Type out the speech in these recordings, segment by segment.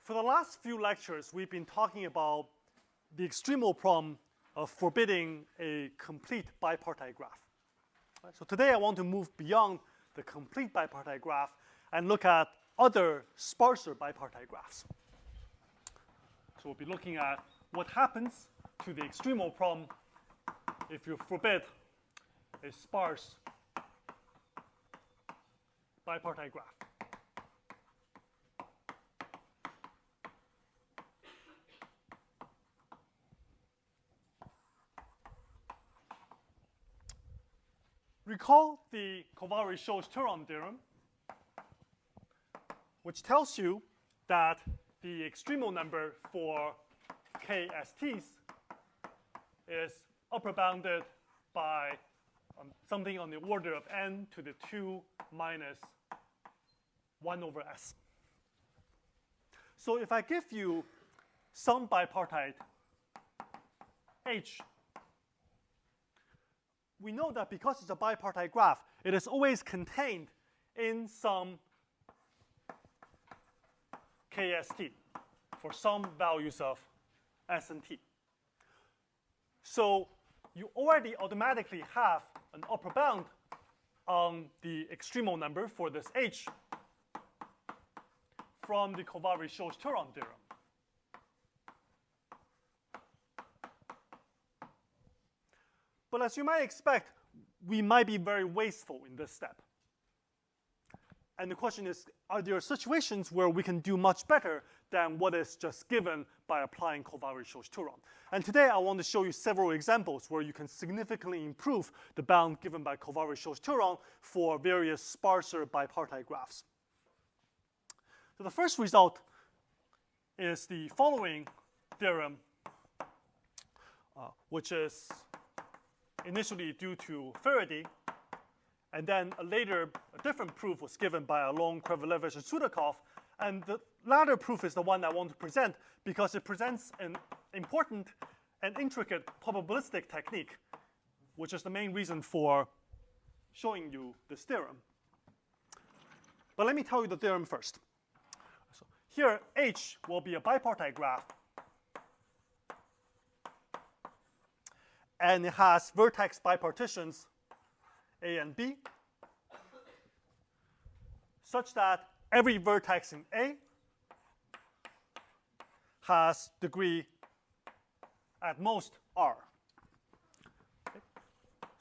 For the last few lectures, we've been talking about the extremal problem of forbidding a complete bipartite graph. Right? So today I want to move beyond the complete bipartite graph and look at other sparser bipartite graphs. So we'll be looking at what happens to the extremal problem if you forbid a sparse bipartite graph. Recall the Kováry-Schulz-Turon theorem, which tells you that the extremal number for KSTs is upper bounded by something on the order of n to the 2 minus 1 over s. So if I give you some bipartite H, we know that because it's a bipartite graph, it is always contained in some KST for some values of s and t. So you already automatically have an upper bound on the extremal number for this H from the Kováry-Schulz-Turon theorem. But as you might expect, we might be very wasteful in this step. And the question is, are there situations where we can do much better than what is just given by applying Kováry-Schulz-Turon? And today I want to show you several examples where you can significantly improve the bound given by Kováry-Schulz-Turon for various sparser bipartite graphs. So the first result is the following theorem, which is initially due to Faraday, and then a different proof was given by Alon, Krivulevich, and Sudakov. And the latter proof is the one I want to present because it presents an important and intricate probabilistic technique, which is the main reason for showing you this theorem. But let me tell you the theorem first. So here, H will be a bipartite graph, and it has vertex bipartitions A and B, such that every vertex in A has degree at most R. Okay.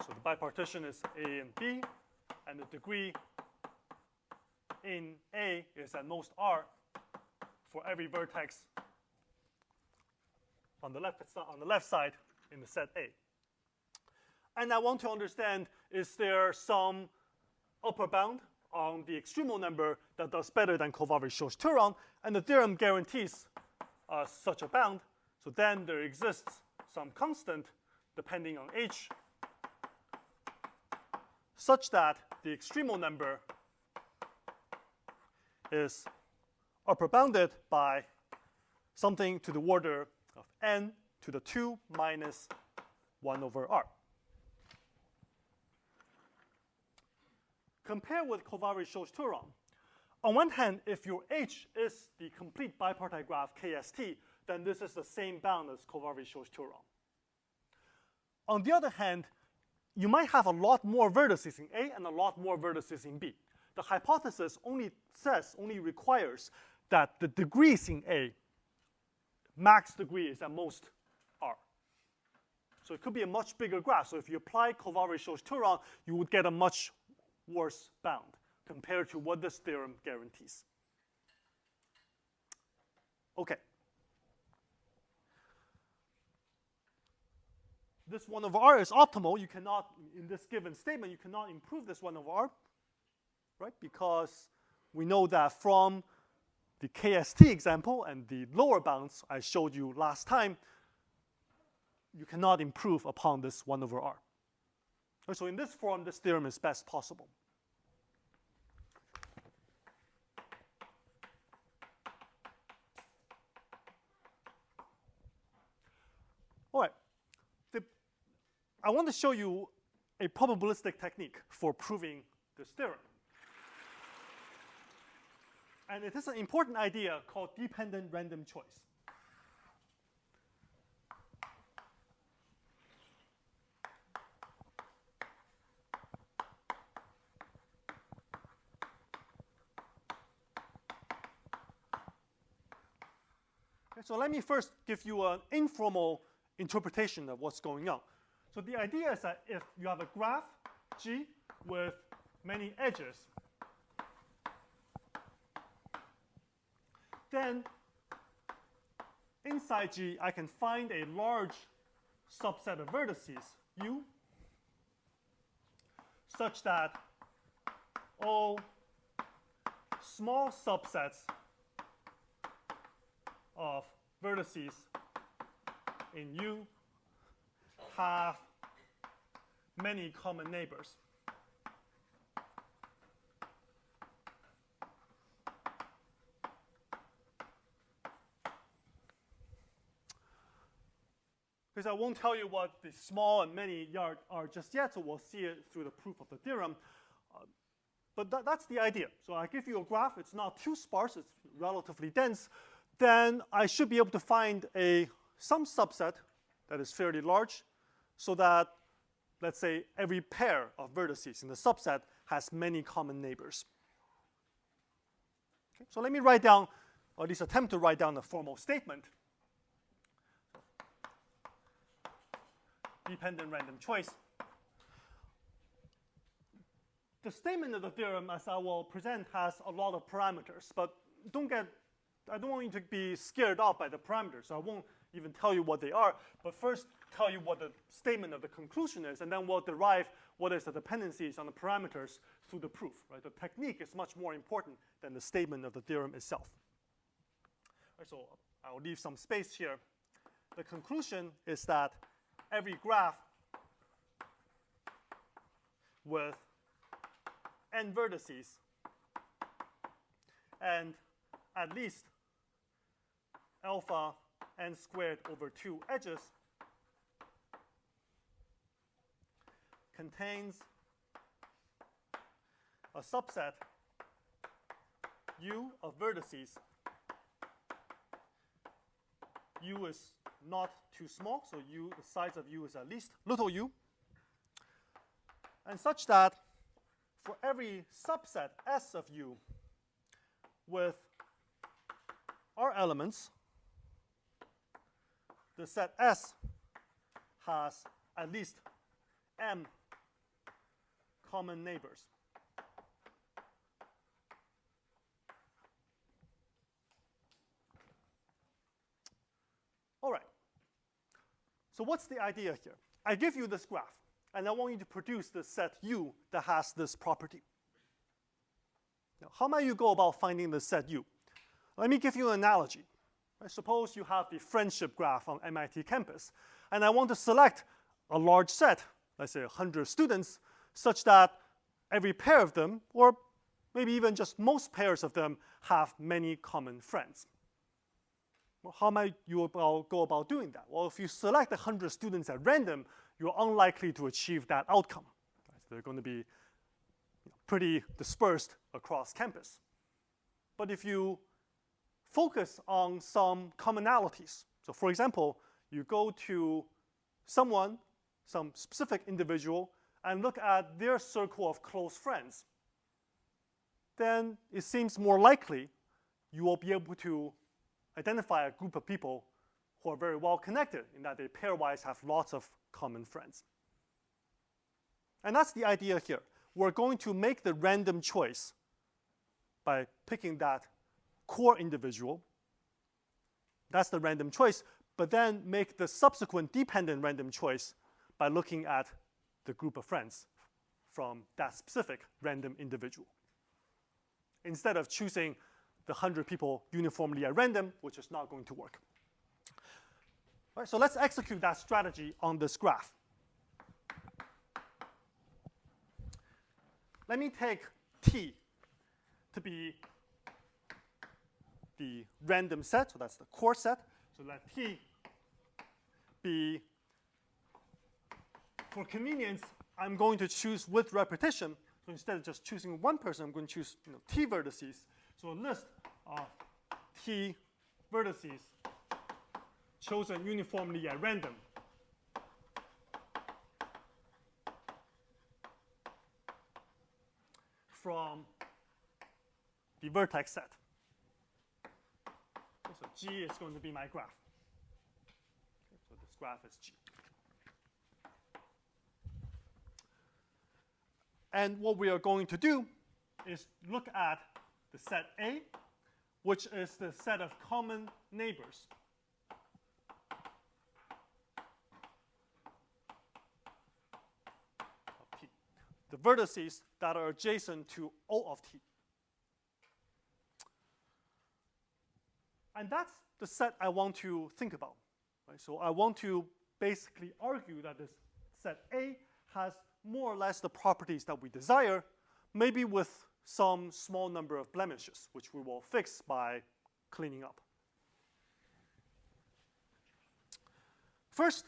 So the bipartition is A and B, and the degree in A is at most R for every vertex on the left side in the set A. And I want to understand, is there some upper bound on the extremal number that does better than Kováry-Schulz-Turon? And the theorem guarantees such a bound. So then there exists some constant depending on H such that the extremal number is upper bounded by something to the order of n to the 2 minus 1 over r. Compare with Kováry-Schulz-Turon. On one hand, if your H is the complete bipartite graph KST, then this is the same bound as Kováry-Schulz-Turon. On the other hand, you might have a lot more vertices in A and a lot more vertices in B. The hypothesis only requires that the degrees in A, max degree is at most R. So it could be a much bigger graph. So if you apply Kováry-Schulz-Turon, you would get a much worse bound compared to what this theorem guarantees. Okay. This 1 over r is optimal. You cannot, in this given statement, you cannot improve this 1 over r, right? Because we know that from the KST example and the lower bounds I showed you last time, you cannot improve upon this 1 over r. So in this form, this theorem is best possible. All right. I want to show you a probabilistic technique for proving this theorem. And it is an important idea called dependent random choice. Okay, so let me first give you an informal interpretation of what's going on. So the idea is that if you have a graph G with many edges, then inside G, I can find a large subset of vertices, U, such that all small subsets of vertices in U have many common neighbors. Because I won't tell you what the small and many are just yet, so we'll see it through the proof of the theorem. But that's the idea. So I give you a graph. It's not too sparse. It's relatively dense. Then I should be able to find some subset that is fairly large so that, let's say, every pair of vertices in the subset has many common neighbors. Okay, so let me write down, or at least attempt to write down the formal statement. Dependent random choice. The statement of the theorem, as I will present, has a lot of parameters, but I don't want you to be scared off by the parameters, so I won't even tell you what they are, but first tell you what the statement of the conclusion is, and then we'll derive what is the dependencies on the parameters through the proof. Right? The technique is much more important than the statement of the theorem itself. Right, so I'll leave some space here. The conclusion is that every graph with n vertices and at least alpha n squared over 2 edges contains a subset U of vertices. U is not too small, so U, the size of U is at least little u. And such that for every subset S of U with R elements, the set S has at least M common neighbors. All right. So what's the idea here? I give you this graph, and I want you to produce the set U that has this property. Now, how might you go about finding the set U? Let me give you an analogy. I suppose you have the friendship graph on MIT campus, and I want to select a large set, let's say 100 students, such that every pair of them, or maybe even just most pairs of them, have many common friends. Well, how might you go about doing that? Well, if you select 100 students at random, you're unlikely to achieve that outcome. Right? So they're going to be pretty dispersed across campus. But if you focus on some commonalities, so for example, you go to someone, some specific individual, and look at their circle of close friends, then it seems more likely you will be able to identify a group of people who are very well connected in that they pairwise have lots of common friends. And that's the idea here. We're going to make the random choice by picking that core individual. That's the random choice, but then make the subsequent dependent random choice by looking at the group of friends from that specific random individual, instead of choosing the 100 people uniformly at random, which is not going to work. All right, so let's execute that strategy on this graph. Let me take T to be the random set, so that's the core set. So let T be, for convenience, I'm going to choose with repetition. So instead of just choosing one person, I'm going to choose T vertices. So a list of T vertices chosen uniformly at random from the vertex set. Okay, so G is going to be my graph. Okay, so this graph is G. And what we are going to do is look at the set A, which is the set of common neighbors of T, the vertices that are adjacent to O of T. And that's the set I want to think about. Right? So I want to basically argue that this set A has more or less the properties that we desire, maybe with some small number of blemishes, which we will fix by cleaning up. First,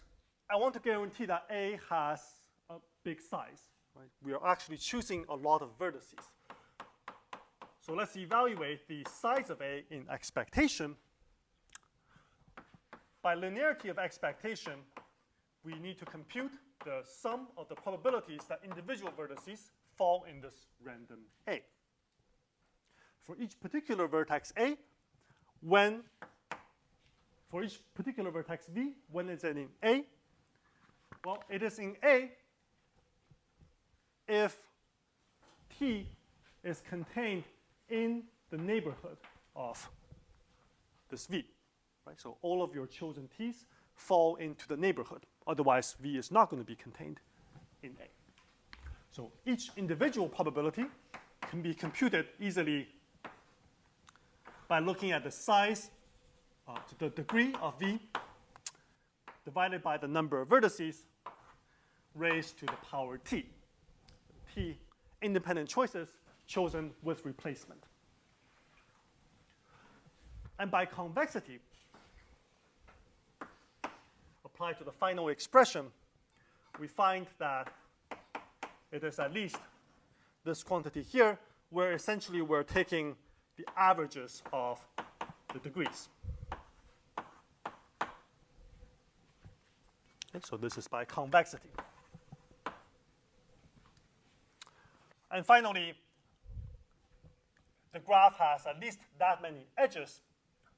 I want to guarantee that A has a big size. Right? We are actually choosing a lot of vertices. So let's evaluate the size of A in expectation. By linearity of expectation, we need to compute the sum of the probabilities that individual vertices fall in this random A. For each particular vertex A, for each particular vertex V, when it's in A, well, it is in A if T is contained in the neighborhood of this V. Right? So all of your chosen T's fall into the neighborhood. Otherwise, V is not going to be contained in A. So each individual probability can be computed easily by looking at the size, the degree of V, divided by the number of vertices raised to the power T. T independent choices chosen with replacement. And by convexity, applied to the final expression, we find that it is at least this quantity here, where essentially we're taking the averages of the degrees. Okay, so this is by convexity. And finally, the graph has at least that many edges,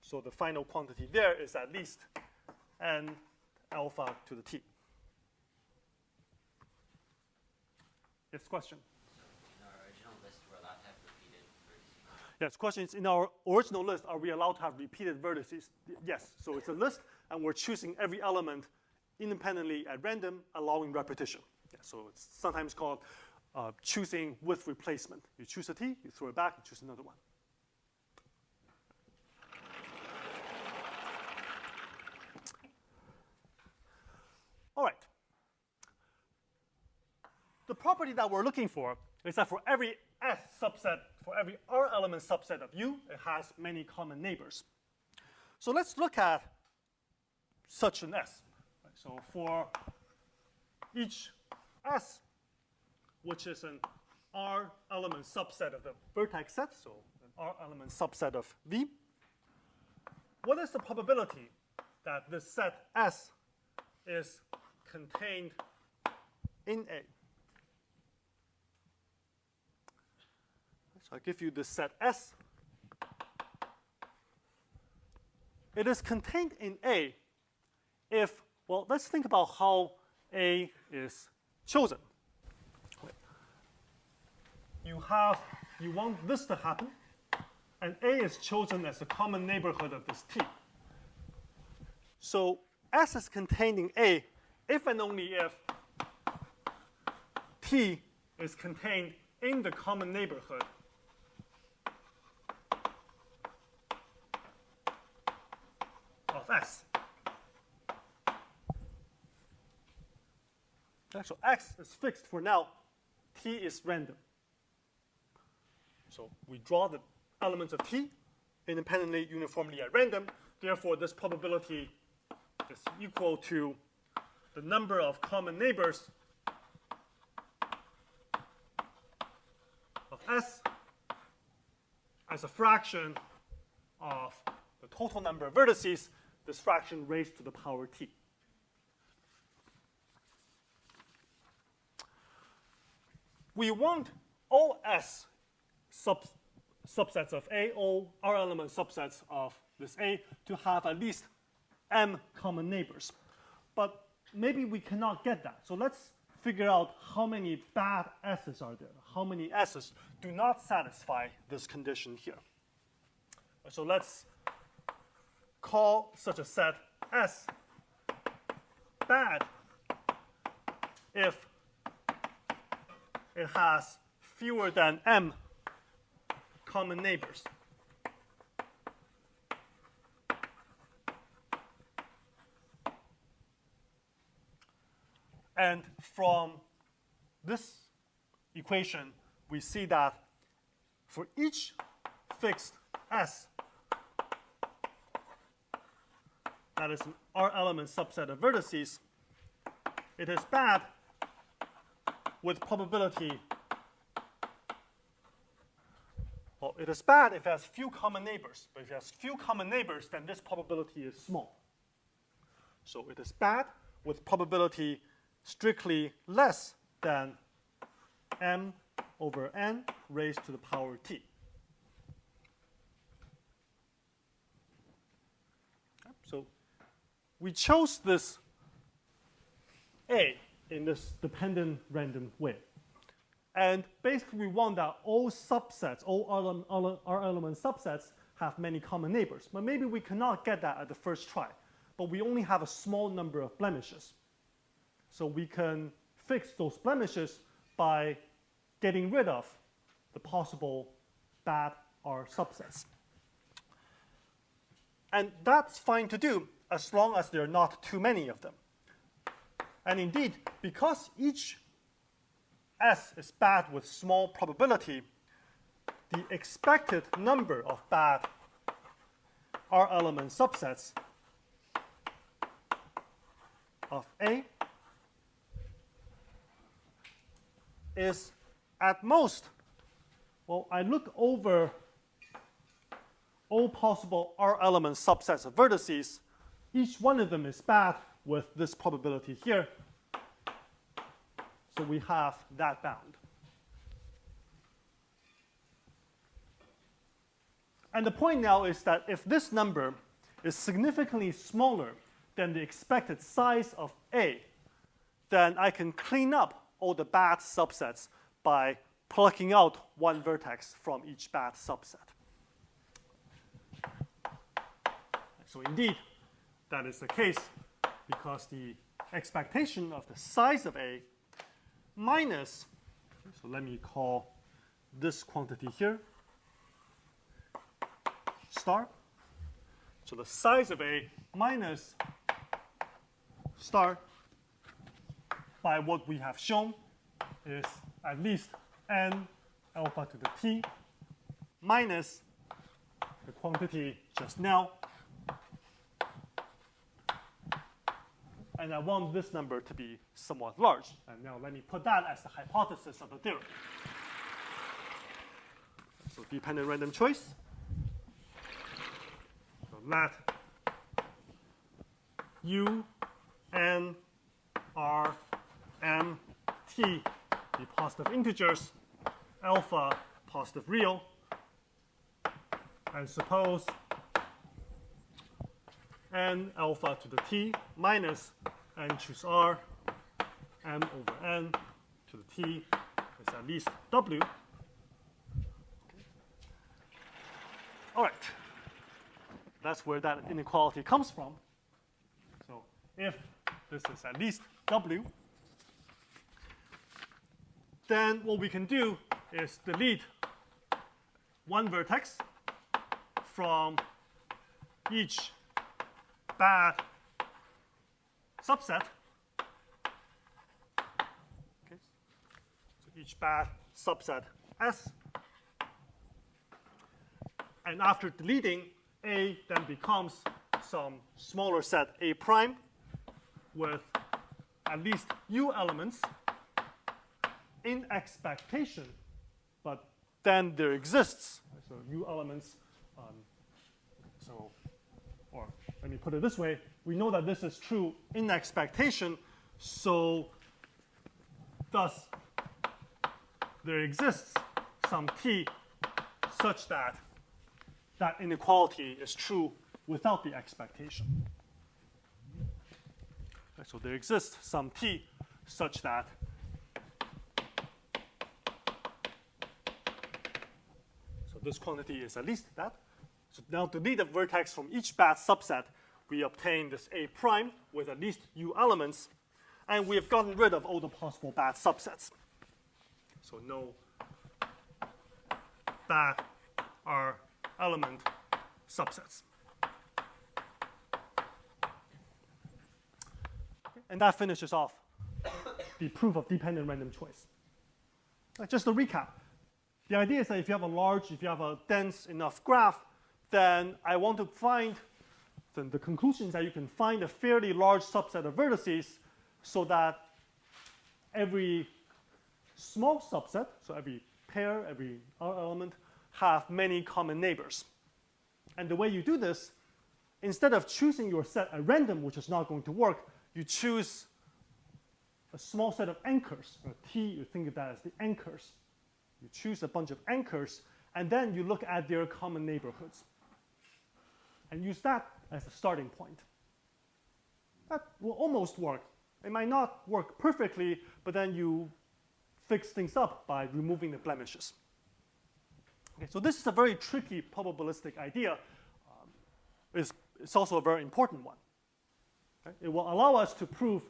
so the final quantity there is at least n alpha to the T. Yes, question? In our original list, we're allowed to have repeated vertices. Yes, question is, in our original list, are we allowed to have repeated vertices? Yes, so it's a list, and we're choosing every element independently at random, allowing repetition. Yeah, so it's sometimes called choosing with replacement. You choose a T, you throw it back, you choose another one. All right. The property that we're looking for is that for every S subset, for every R element subset of U, it has many common neighbors. So let's look at such an S. Right, so for each S, which is an R element subset of the vertex set, so an R element subset of V, what is the probability that this set S is contained in A? So I give you this set S. It is contained in A if, well, let's think about how A is chosen. You want this to happen, and A is chosen as a common neighborhood of this T. So S is contained in A if and only if T is contained in the common neighborhood of S. Okay, so X is fixed for now. T is random. So we draw the elements of T independently, uniformly at random. Therefore, this probability is equal to the number of common neighbors of S as a fraction of the total number of vertices, this fraction raised to the power t. We want all S subsets of A, all R element subsets of this A, to have at least m common neighbors. But maybe we cannot get that. So let's figure out how many bad S's are there. How many S's do not satisfy this condition here. So let's call such a set S bad if it has fewer than m common neighbors. And from this equation, we see that for each fixed S, that is an R element subset of vertices, it is bad with probability. Well, it is bad if it has few common neighbors. But if it has few common neighbors, then this probability is small. So it is bad with probability strictly less than m over n raised to the power t. So we chose this A in this dependent random way. And basically, we want that all subsets, all R element subsets have many common neighbors. But maybe we cannot get that at the first try. But we only have a small number of blemishes. So we can fix those blemishes by getting rid of the possible bad R subsets. And that's fine to do as long as there are not too many of them. And indeed, because each S is bad with small probability, the expected number of bad R element subsets of A is at most, well, I look over all possible R element subsets of vertices. Each one of them is bad with this probability here. So we have that bound. And the point now is that if this number is significantly smaller than the expected size of A, then I can clean up all the bad subsets by plucking out one vertex from each bad subset. So indeed, that is the case because the expectation of the size of A minus, so let me call this quantity here star. So the size of A minus star by what we have shown is at least n alpha to the t minus the quantity just now. And I want this number to be somewhat large. And now let me put that as the hypothesis of the theorem. So dependent random choice. So let U, N, R, M, T be positive integers, alpha positive real. And suppose n alpha to the t minus n choose r, m over n to the t is at least w. Okay. All right. That's where that inequality comes from. So if this is at least w, then what we can do is delete one vertex from each bad subset. Okay. So each bad subset S. And after deleting, A then becomes some smaller set A prime with at least U elements in expectation. But then there exists, So U elements. Or let me put it this way. We know that this is true in expectation. So thus, there exists some t such that that inequality is true without the expectation. Okay, so there exists some t such that so this quantity is at least that. So now to delete a vertex from each bad subset, we obtain this A prime with at least U elements, and we have gotten rid of all the possible bad subsets. So no bad R element subsets. And that finishes off the proof of dependent random choice. Just to recap, the idea is that if you have a dense enough graph, then I want to find, then the conclusion is that you can find a fairly large subset of vertices so that every small subset, so every pair, every R element, have many common neighbors. And the way you do this, instead of choosing your set at random, which is not going to work, you choose a small set of anchors. T, you think of that as the anchors. You choose a bunch of anchors, and then you look at their common neighborhoods and use that as a starting point. That will almost work. It might not work perfectly, but then you fix things up by removing the blemishes. Okay, so this is a very tricky probabilistic idea. It's also a very important one. Okay? It will allow us to prove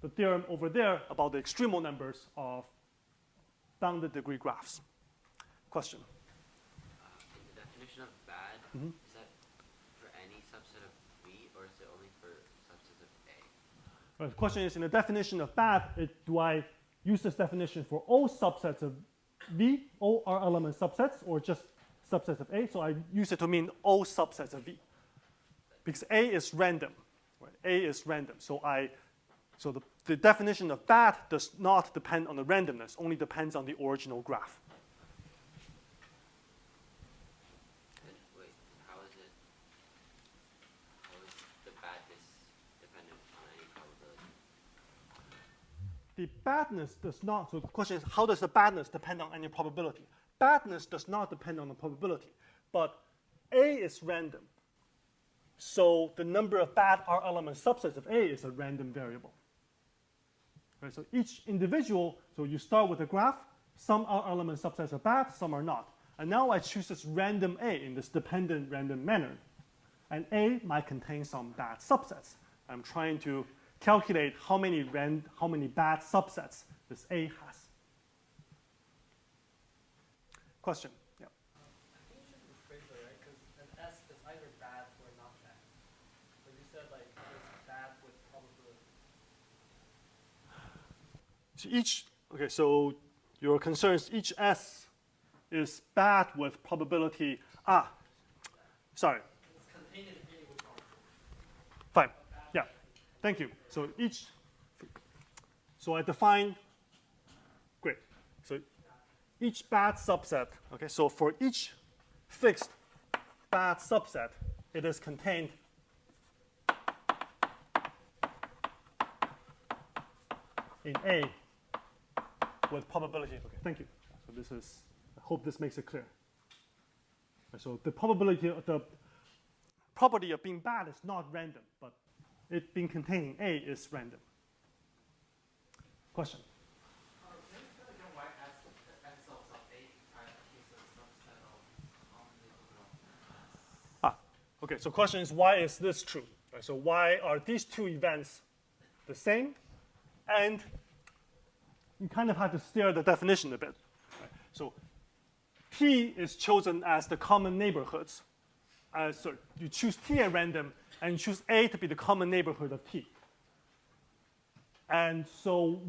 the theorem over there about the extremal numbers of bounded degree graphs. Question? In the definition of bad, is that for any subset of V, or is it only for subsets of A? The question is, in the definition of bad, do I use this definition for all subsets of V, all R element subsets, or just subsets of A? So I use it to mean all subsets of V. Because A is random. Right? A is random. So the definition of bad does not depend on the randomness, only depends on the original graph. Wait, how is the badness dependent on any probability? The badness does not, so the question is, how does the badness depend on any probability? Badness does not depend on the probability, but A is random. So the number of bad R element subsets of A is a random variable. Right, so each individual, so you start with a graph, some R element subsets are bad, some are not. And now I choose this random A in this dependent random manner. And A might contain some bad subsets. I'm trying to calculate how many bad subsets this A has. Question? Yeah. I think you should rephrase it, right? Because an S is either bad or not bad. But you said like it's bad with probability. So your concern is each S is bad with probability. Sorry. It's contained in A with probability. Fine. Yeah. Thank you. So I define, great. So each bad subset, okay, so for each fixed bad subset, it is contained in A with probability. Okay, thank you. So this is, I hope this makes it clear. So the probability of the property of being bad is not random, but it being contained in A is random. Question? Can you explain again why S of A is a subset of Okay, so question is, why is this true? Right, so why are these two events the same? And you kind of have to steer the definition a bit. Right? So T is chosen as the common neighborhoods. So you choose T at random, and you choose A to be the common neighborhood of T. And so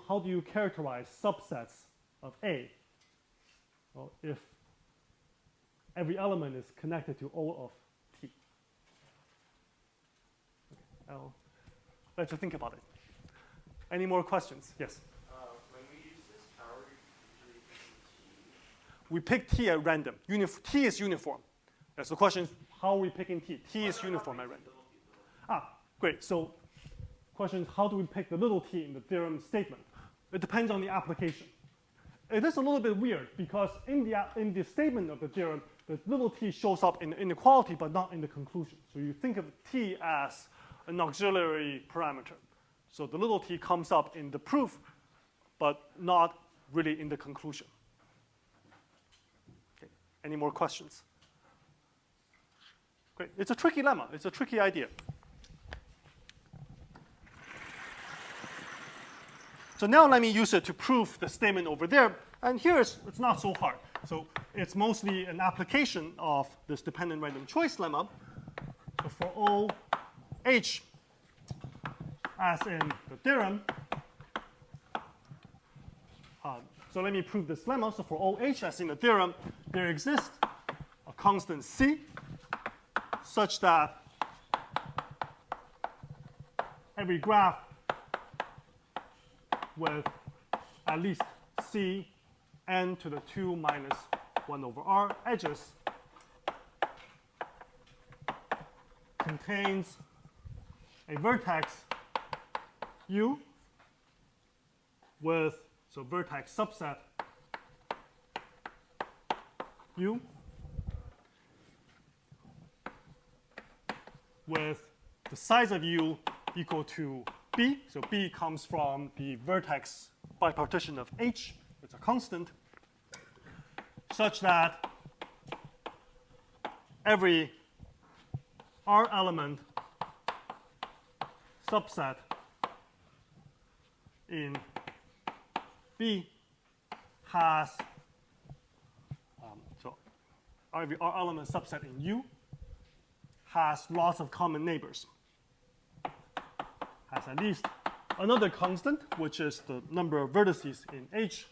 how do you characterize subsets of A? Well, if every element is connected to all of T. Okay, let's think about it. Any more questions? Yes? When we use this power, usually use T. we pick t at random. T is uniform. So the question is, how are we picking t? T is uniform at random. Great. So question is, how do we pick the little t in the theorem statement? It depends on the application. It is a little bit weird because in the statement of the theorem, the little t shows up in the inequality but not in the conclusion. So you think of t as an auxiliary parameter. So the little t comes up in the proof but not really in the conclusion. Okay. Any more questions? Great. It's a tricky lemma. It's a tricky idea. So now let me use it to prove the statement over there. And here it's not so hard. So it's mostly an application of this dependent random choice lemma. So for all h as in the theorem, so let me prove this lemma. So for all h as in the theorem, there exists a constant c such that every graph with at least c n to the 2 minus 1 over r edges contains a vertex u with, so vertex subset u with the size of u equal to b. So b comes from the vertex bipartition of h. It's a constant, such that every r element subset in B has, so every r element subset in U has lots of common neighbors. Has at least another constant, which is the number of vertices in H,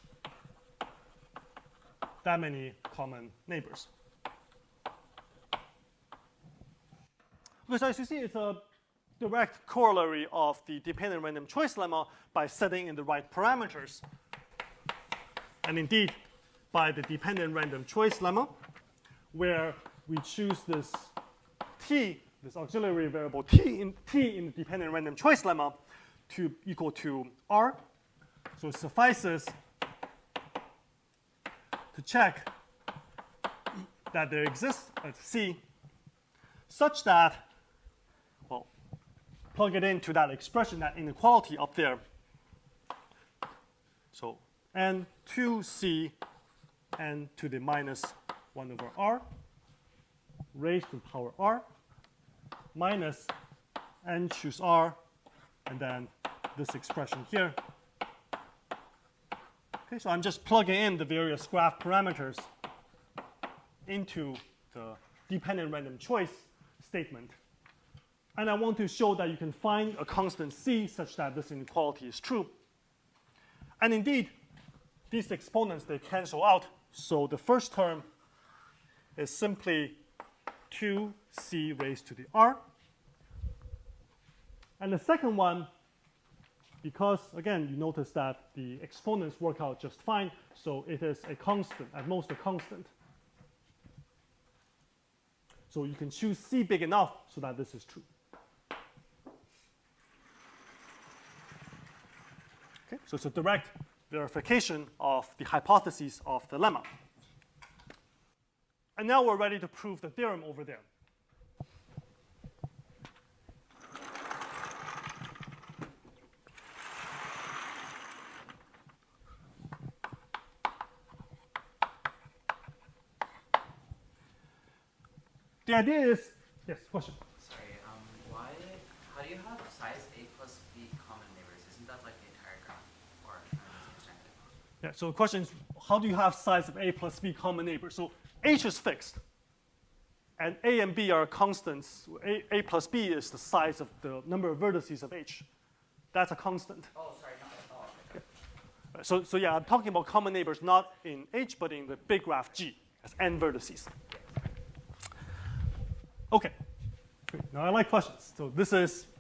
that many common neighbors. Because as you see, it's a direct corollary of the dependent random choice lemma by setting in the right parameters. And indeed, by the dependent random choice lemma, where we choose this t, this auxiliary variable t in the dependent random choice lemma to equal to r. So it suffices to check that there exists a c such that, well, plug it into that expression, that inequality up there. So n 2c n to the minus 1 over r raised to the power r minus n choose r, and then this expression here. Okay, so I'm just plugging in the various graph parameters into the dependent random choice statement. And I want to show that you can find a constant c such that this inequality is true. And indeed, these exponents, they cancel out. So the first term is simply 2c raised to the r. And the second one, because, again, you notice that the exponents work out just fine, so it is a constant, at most a constant. So you can choose c big enough so that this is true. Okay, so it's a direct verification of the hypotheses of the lemma. And now we're ready to prove the theorem over there. The idea is, yes, question. Sorry, how do you have size a plus b common neighbors? Isn't that like the entire graph? Or am I misunderstanding? Yeah, so the question is, how do you have size of a plus b common neighbors? So h is fixed, and a and b are constants. A plus b is the size of the number of vertices of h. That's a constant. Oh, sorry, not at all. Okay. So yeah, I'm talking about common neighbors not in H, but in the big graph G as n vertices. Okay. Great. Now I like questions. So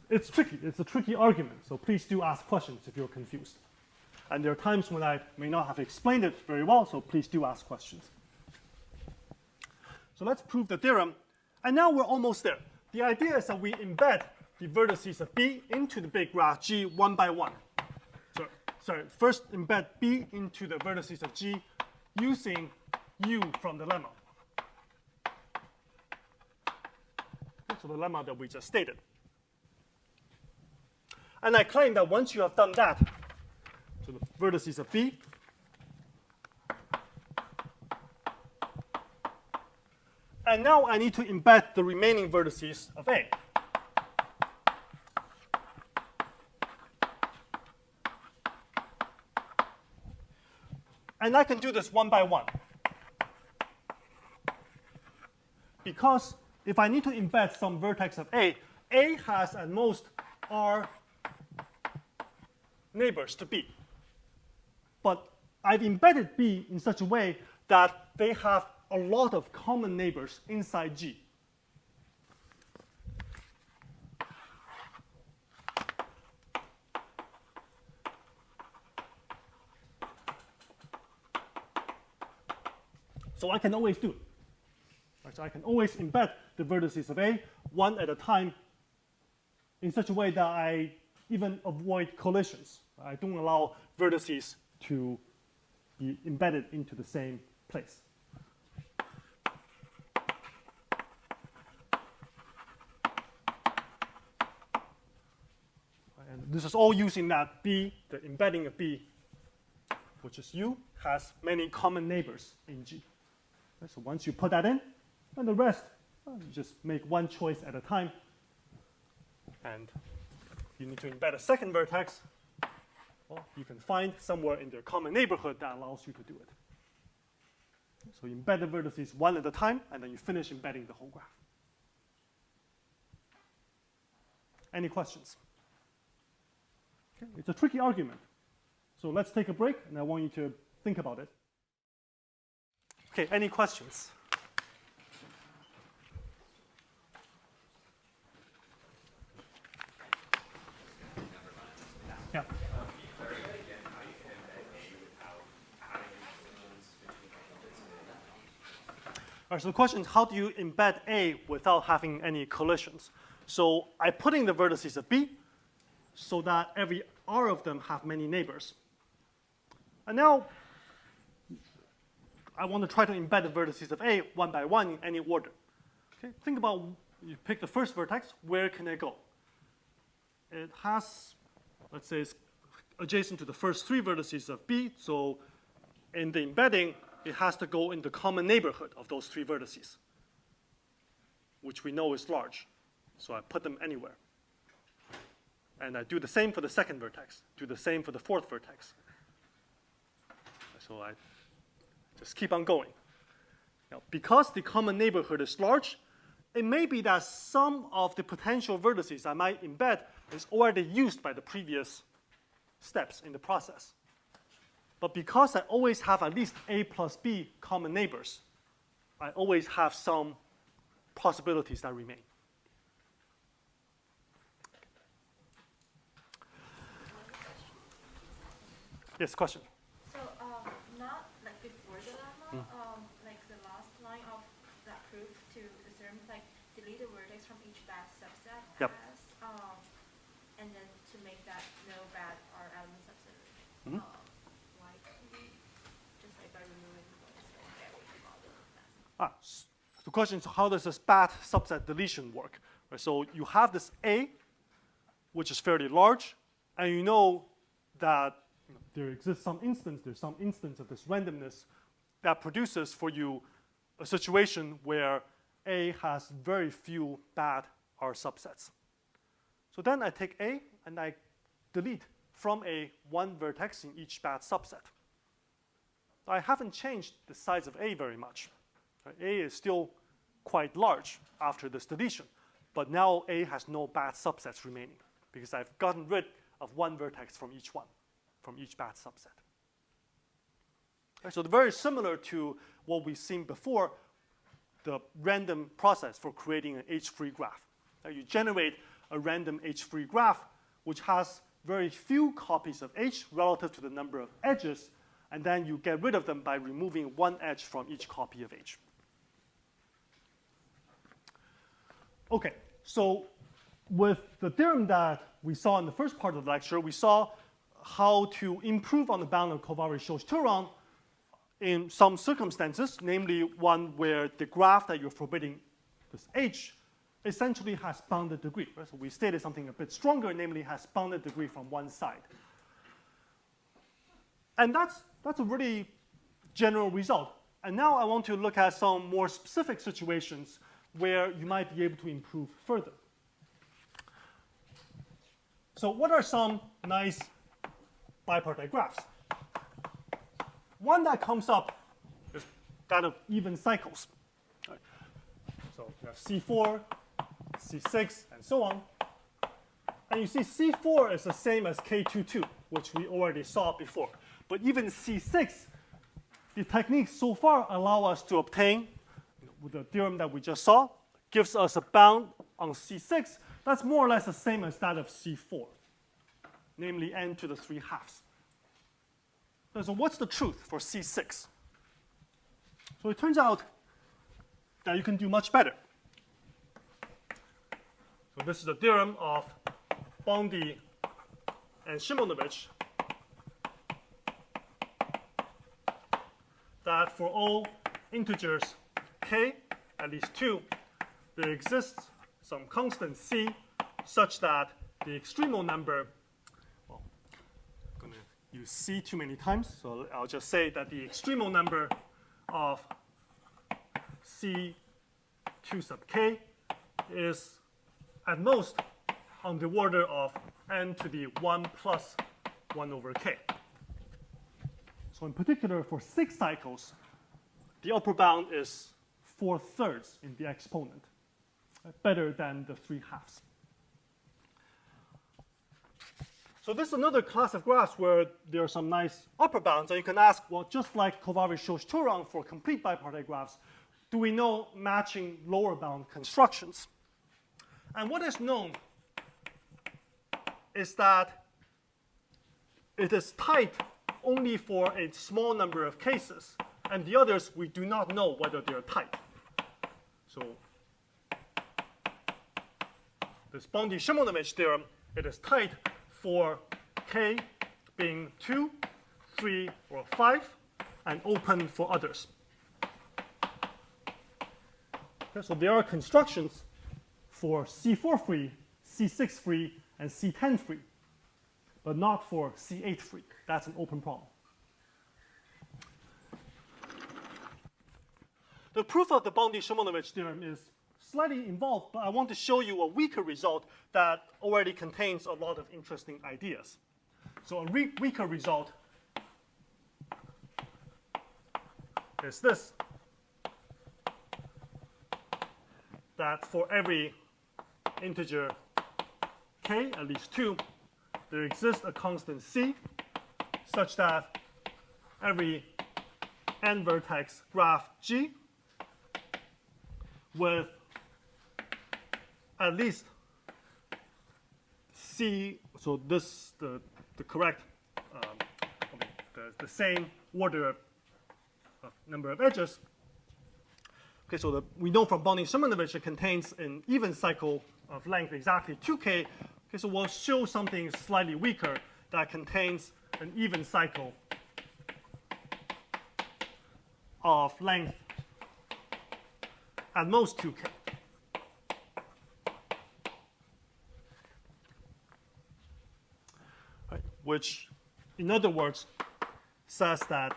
it's tricky. It's a tricky argument. So please do ask questions if you're confused. And there are times when I may not have explained it very well, so please do ask questions. So let's prove the theorem. And now we're almost there. The idea is that we embed the vertices of B into the big graph G one by one. So first embed B into the vertices of G using U from the lemma. So the lemma that we just stated. And I claim that once you have done that, so the vertices of B, and now I need to embed the remaining vertices of A. And I can do this one by one. Because if I need to embed some vertex of A has at most R neighbors to B. But I've embedded B in such a way that they have a lot of common neighbors inside G. So I can always do it. Right, so I can always embed the vertices of A one at a time in such a way that I even avoid collisions. I don't allow vertices to be embedded into the same place. And this is all using that B, the embedding of B, which is U, has many common neighbors in G. So once you put that in, and the rest, you just make one choice at a time. And you need to embed a second vertex. Well, you can find somewhere in their common neighborhood that allows you to do it. So you embed the vertices one at a time, and then you finish embedding the whole graph. Any questions? Okay, it's a tricky argument. So let's take a break, and I want you to think about it. Okay, any questions? Yeah. All right, so the question is, how do you embed A without having any collisions? So I put in the vertices of B so that every R of them have many neighbors. And now I want to try to embed the vertices of A one by one in any order. Okay, think about, you pick the first vertex, where can it go? It has, let's say it's adjacent to the first three vertices of B, so in the embedding, it has to go in the common neighborhood of those three vertices, which we know is large. So I put them anywhere. And I do the same for the second vertex, do the same for the fourth vertex. So I just keep on going. Now, because the common neighborhood is large, it may be that some of the potential vertices I might embed is already used by the previous steps in the process. But because I always have at least A plus B common neighbors, I always have some possibilities that remain. Yes, question? So not like before the lemma, like the last line of that proof to the theorem, like delete the vertex from each bad subset Yep. as, and then to make that no bad R element subset. Why can't we just like by removing the points and get rid of all the bad? The question is, how does this bad subset deletion work? Right, so you have this A, which is fairly large, and you know that there exists some instance, there's some instance of this randomness that produces for you a situation where A has very few bad R subsets. So then I take A and I delete from A one vertex in each bad subset. I haven't changed the size of A very much. Right? A is still quite large after this deletion, but now A has no bad subsets remaining because I've gotten rid of one vertex from each one, from each bad subset. Right, so very similar to what we've seen before, the random process for creating an H-free graph. You generate a random H-free graph which has very few copies of H relative to the number of edges, and then you get rid of them by removing one edge from each copy of H. Okay, so with the theorem that we saw in the first part of the lecture, we saw how to improve on the bound of Kovács-Sós-Turon in some circumstances, namely one where the graph that you're forbidding, this H, essentially has bounded degree. Right? So we stated something a bit stronger, namely has bounded degree from one side. And that's a really general result. And now I want to look at some more specific situations where you might be able to improve further. So what are some nice bipartite graphs? One that comes up is that of even cycles. Right. So you have C4, C6, and so on. And you see C4 is the same as K22, which we already saw before. But even C6, the techniques so far allow us to obtain, with the theorem that we just saw, gives us a bound on C6 that's more or less the same as that of C4, namely n to the 3 halves. So what's the truth for C6? So it turns out that you can do much better. So this is the theorem of Bondy and Szymonovich, that for all integers k, at least 2, there exists some constant c such that the extremal number, well, I'm going to use c too many times, so I'll just say that the extremal number of c2 sub k is at most on the order of n to the 1 plus 1 over k. So in particular, for 6 cycles, the upper bound is 4/3 in the exponent, better than the 3 halves. So this is another class of graphs where there are some nice upper bounds. And you can ask, well, just like Kovács-Sós-Turon for complete bipartite graphs, do we know matching lower bound constructions? And what is known is that it is tight only for a small number of cases, and the others we do not know whether they're tight. So this Bondy-Szymonovich theorem, it is tight for k being 2, 3, or 5, and open for others. Okay, so there are constructions for C4 free, C6 free, and C10 free, but not for C8 free. That's an open problem. The proof of the Bondy-Szymonovich theorem is slightly involved, but I want to show you a weaker result that already contains a lot of interesting ideas. So a weaker result is this, that for every integer k, at least 2, there exists a constant c such that every n vertex graph G with at least c, so this the correct the same order of number of edges. Okay, so we know from Bondy-Szymonovich it contains an even cycle of length exactly 2k. Okay, so we'll show something slightly weaker that contains an even cycle of length at most 2k. Right, which, in other words, says that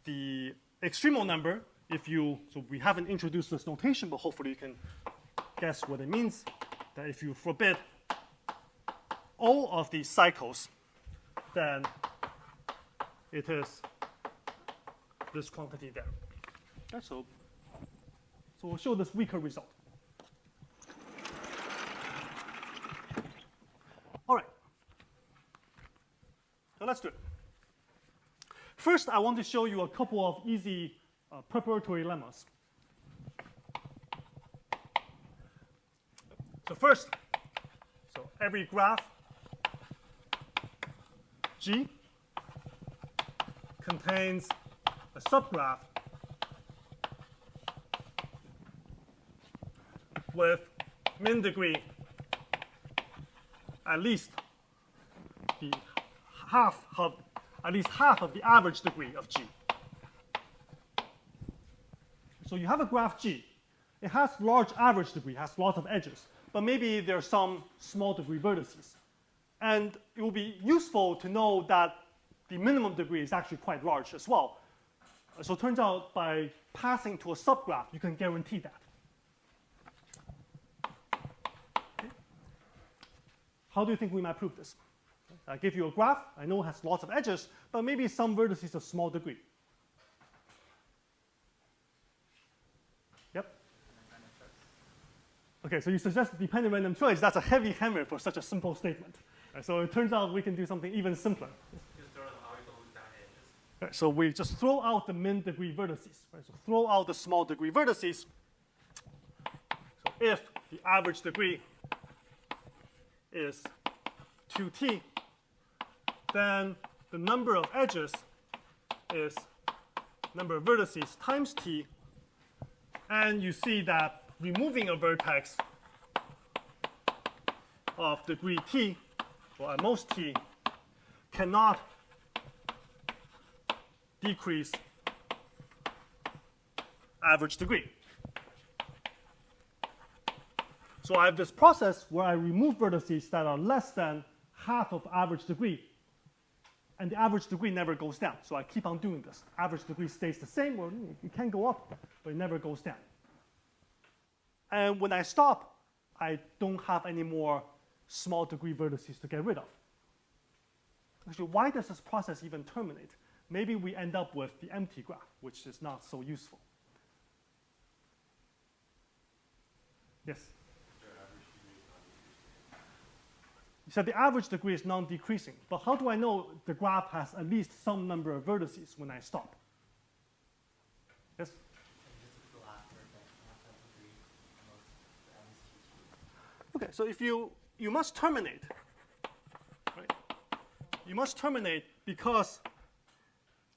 the extremal number, if you, so we haven't introduced this notation, but hopefully you can guess what it means, that if you forbid all of these cycles, then it is this quantity there. Okay, so we'll show this weaker result. All right. So let's do it. First, I want to show you a couple of easy preparatory lemmas. So first, so every graph G contains a subgraph with min degree at least half of the average degree of G. So you have a graph G. It has large average degree, has lots of edges, but maybe there are some small degree vertices. And it will be useful to know that the minimum degree is actually quite large as well. So it turns out by passing to a subgraph, you can guarantee that. Okay. How do you think we might prove this? I give you a graph. I know it has lots of edges, but maybe some vertices of small degree. Yep. Okay, so you suggest dependent random choice. That's a heavy hammer for such a simple statement. So it turns out we can do something even simpler. Right, so we just throw out the min degree vertices. Right? So throw out the small degree vertices. So if the average degree is 2t, then the number of edges is number of vertices times t. And you see that removing a vertex of degree t, or at most t, cannot decrease average degree. So I have this process where I remove vertices that are less than half of average degree, and the average degree never goes down. So I keep on doing this. Average degree stays the same, or it can go up, but it never goes down. And when I stop, I don't have any more small degree vertices to get rid of. Actually, why does this process even terminate? Maybe we end up with the empty graph, which is not so useful. Yes? You said the average degree is non-decreasing, but how do I know the graph has at least some number of vertices when I stop? Yes? Okay, so if you must terminate, right? You must terminate because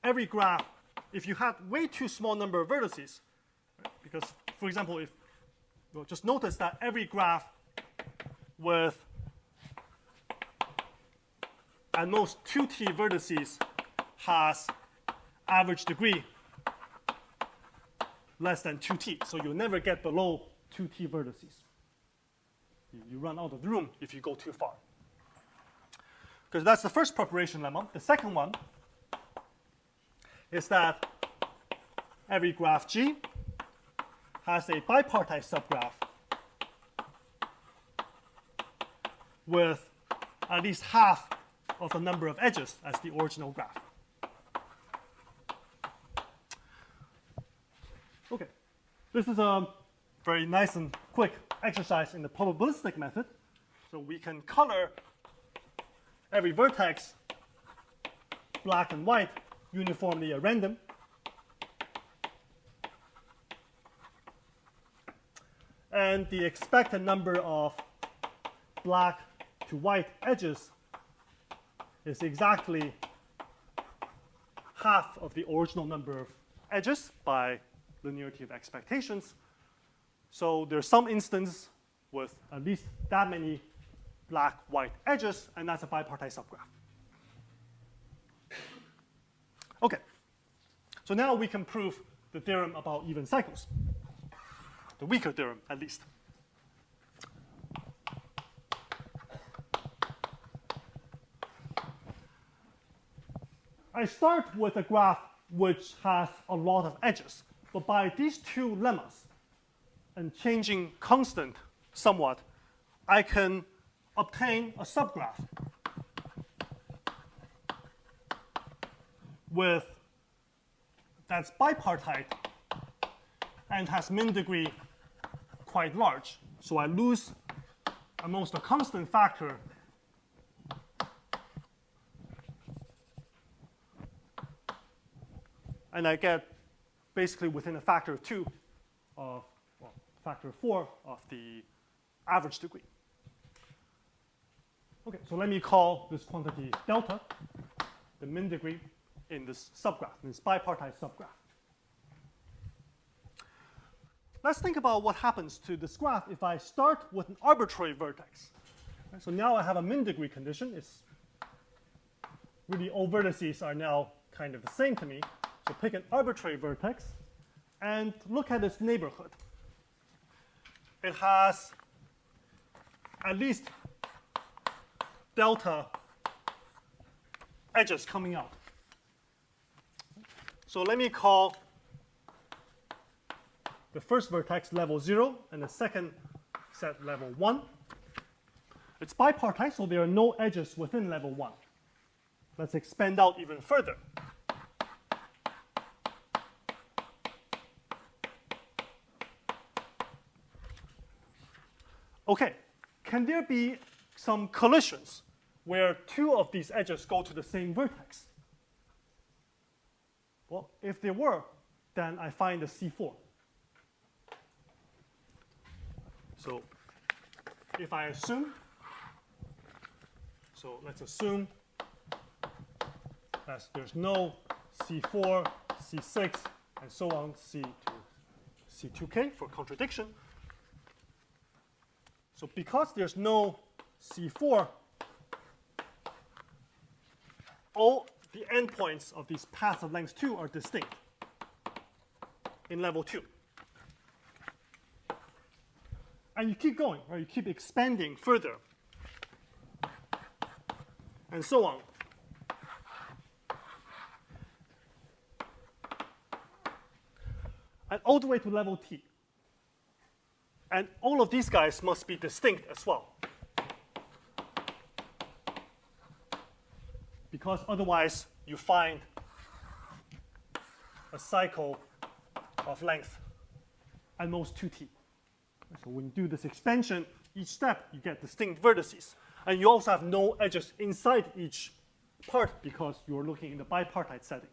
every graph, if you had way too small number of vertices, right? Because, for example, if, well, just notice that every graph with at most 2t vertices has average degree less than 2t. So you'll never get below 2t vertices. You run out of the room if you go too far. Because that's the first preparation lemma. The second one is that every graph G has a bipartite subgraph with at least half of the number of edges as the original graph. Okay, this is a very nice and quick exercise in the probabilistic method. So we can color every vertex black and white uniformly at random. And the expected number of black to white edges is exactly half of the original number of edges by linearity of expectations. So there's some instance with at least that many black-white edges, and that's a bipartite subgraph. Okay, so now we can prove the theorem about even cycles, the weaker theorem at least. I start with a graph which has a lot of edges, but by these two lemmas and changing constant somewhat, I can obtain a subgraph that's bipartite and has min degree quite large. So I lose almost a constant factor and I get basically within a factor of 2 of, well, factor of 4 of the average degree. Okay, so let me call this quantity delta, the min degree in this subgraph, in this bipartite subgraph. let's think about what happens to this graph if I start with an arbitrary vertex. Okay, so now I have a min degree condition. It's really all vertices are now kind of the same to me. So pick an arbitrary vertex and look at its neighborhood. It has at least delta edges coming out. So let me call the first vertex level 0 and the second set level 1. It's bipartite, so there are no edges within level 1. Let's expand out even further. Okay, can there be some collisions where two of these edges go to the same vertex? Well, if there were, then I find the C4. So if I assume, so let's assume that there's no C4, C6, and so on, C2K for contradiction. So because there's no C4, all the endpoints of these paths of length 2 are distinct in level 2. And you keep going, right? You keep expanding further, and so on. And all the way to level T. And all of these guys must be distinct as well. Because otherwise, you find a cycle of length at most 2t. So when you do this expansion, each step, you get distinct vertices. And you also have no edges inside each part because you're looking in the bipartite setting.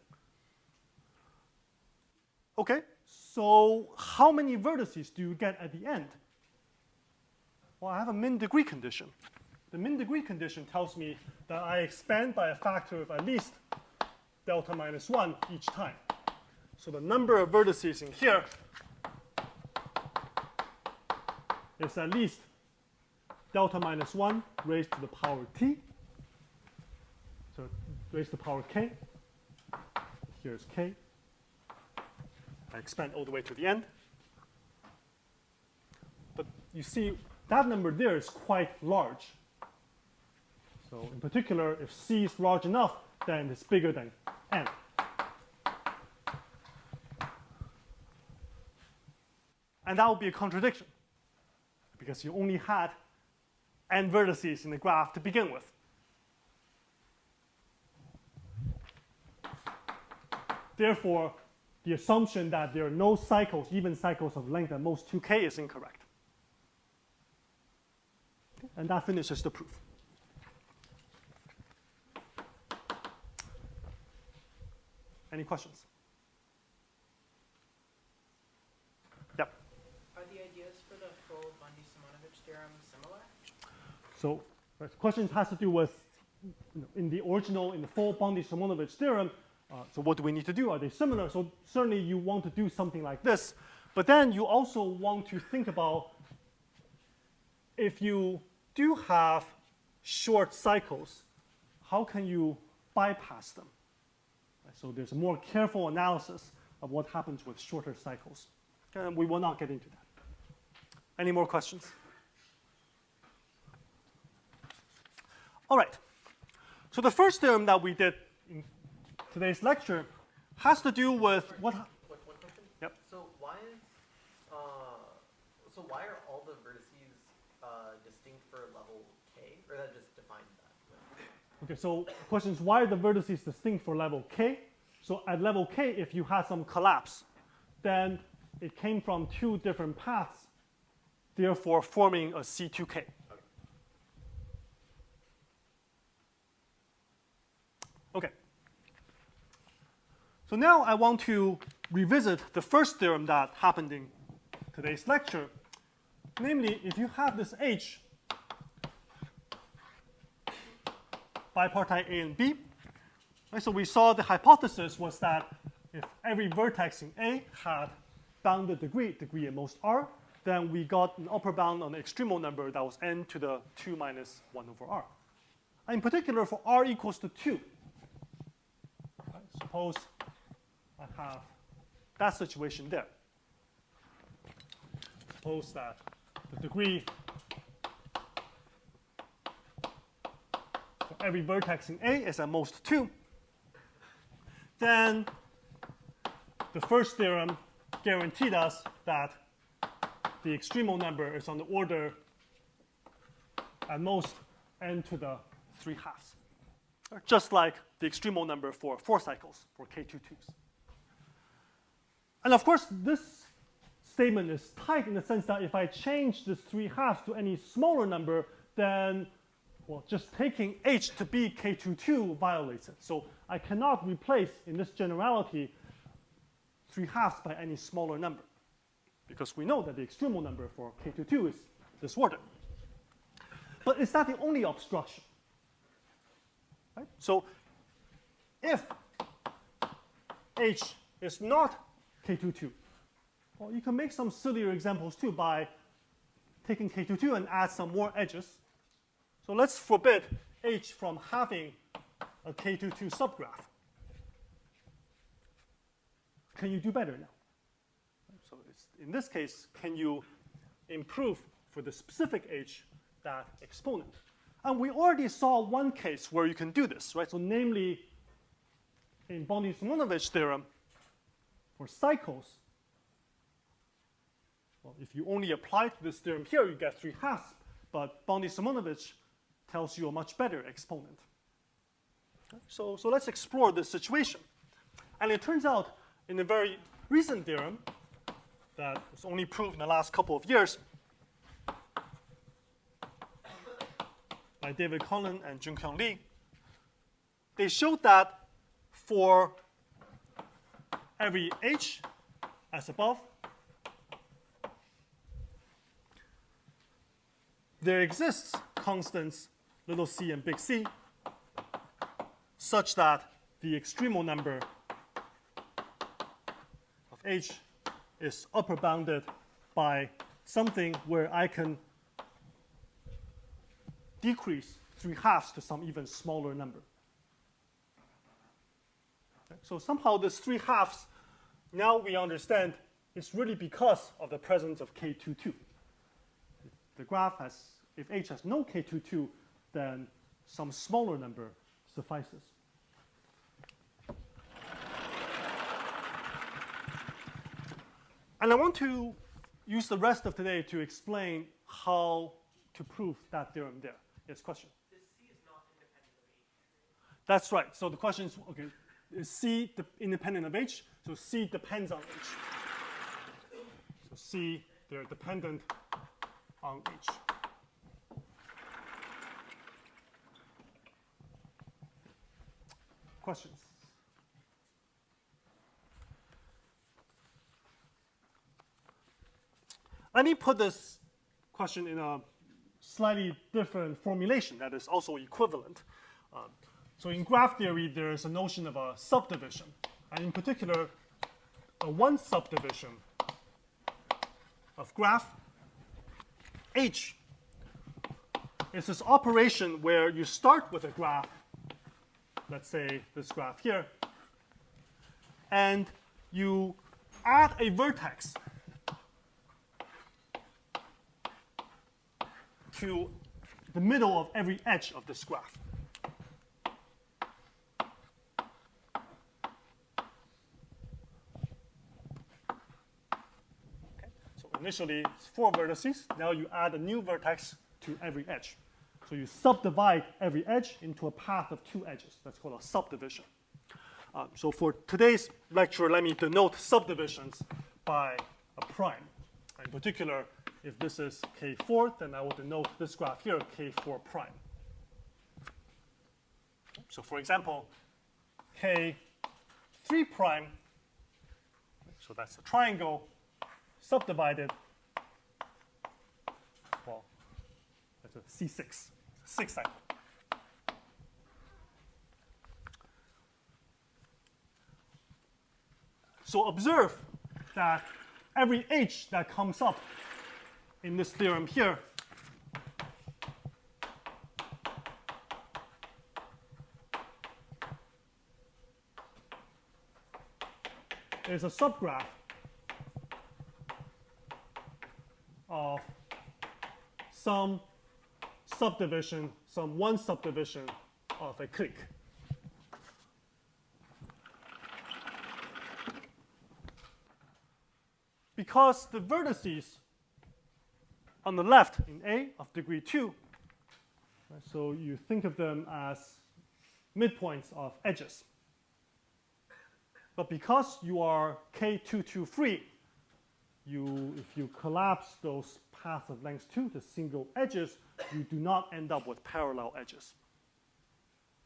Okay, so how many vertices do you get at the end? Well, I have a min degree condition. The min degree condition tells me that I expand by a factor of at least delta minus 1 each time. So the number of vertices in here is at least delta minus 1 raised to the power t. So raised to the power k. Here's k. I expand all the way to the end. But you see, that number there is quite large. So in particular, if C is large enough, then it's bigger than n. And that would be a contradiction, because you only had n vertices in the graph to begin with. Therefore, the assumption that there are no cycles, even cycles of length at most 2k, is incorrect. And that finishes the proof. Any questions? Yep. Are the ideas for the full Bundy-Simonovich theorem similar? So the question has to do with, in the original, in the full Bundy-Simonovich theorem, so what do we need to do? Are they similar? So certainly you want to do something like this. But then you also want to think about if you do have short cycles, how can you bypass them? So there's a more careful analysis of what happens with shorter cycles. And we will not get into that. Any more questions? All right. So the first theorem that we did in today's lecture has to do with what. One question. Yep. So why are all the vertices distinct for level k, or that just defines that? Okay. So the question is, why are the vertices distinct for level k? So at level k, if you had some collapse, then it came from two different paths, therefore forming a C2k. Okay. Okay. So now I want to revisit the first theorem that happened in today's lecture. Namely, if you have this H, bipartite A and B, right, so we saw the hypothesis was that if every vertex in A had bounded degree at most r, then we got an upper bound on the extremal number that was n to the 2 minus 1 over r. And in particular, for r equals to 2, right, suppose I have that situation there. Suppose that the degree for every vertex in A is at most 2. Then the first theorem guaranteed us that the extremal number is on the order at most n to the 3 halves, just like the extremal number for 4 cycles for K22s. And of course, this statement is tight in the sense that if I change this 3 halves to any smaller number, then, well, just taking h to be K22 violates it. So I cannot replace, in this generality, 3 halves by any smaller number, because we know that the extremal number for K22 is this order. But is that the only obstruction? Right? So if h is not K22, well, you can make some sillier examples too by taking K22 and add some more edges. So let's forbid h from having a K22 subgraph. Can you do better now? So in this case, can you improve for the specific h that exponent? And we already saw one case where you can do this, right? So namely, in Bondi-Simonovich theorem, for cycles, well, if you only apply to this theorem here, you get 3 halves. But Bondi-Simonovich tells you a much better exponent. So let's explore this situation. And it turns out, in a very recent theorem that was only proved in the last couple of years by David Conlon and Junkyung Lee, they showed that for every h as above, there exists constants little c and big C such that the extremal number of h is upper bounded by something where I can decrease 3 halves to some even smaller number. Okay. So somehow this 3 halves, now we understand, is really because of the presence of K22. If the graph has, if h has no K22, then some smaller number suffices. And I want to use the rest of today to explain how to prove that theorem there. Yes, question? This C is not independent of H. That's right. So the question is, okay, is C independent of H? So C depends on H. So C, they're dependent on H. Questions? Let me put this question in a slightly different formulation that is also equivalent. So in graph theory, there is a notion of a subdivision. And in particular, a one subdivision of graph H is this operation where you start with a graph, let's say this graph here, and you add a vertex to the middle of every edge of this graph. Okay. So initially it's 4 vertices. Now you add a new vertex to every edge. So you subdivide every edge into a path of 2 edges. That's called a subdivision. So for today's lecture, let me denote subdivisions by a prime. In particular, if this is K4, then I will denote this graph here K4 prime. So for example, K3 prime, so that's a triangle subdivided, well, that's a C6, 6 cycle. So observe that every h that comes up in this theorem here is a subgraph of some subdivision, some one subdivision of a clique. Because the vertices on the left in A of degree 2, right, so you think of them as midpoints of edges. But because you are K22 free, if you collapse those paths of length 2 to single edges, you do not end up with parallel edges.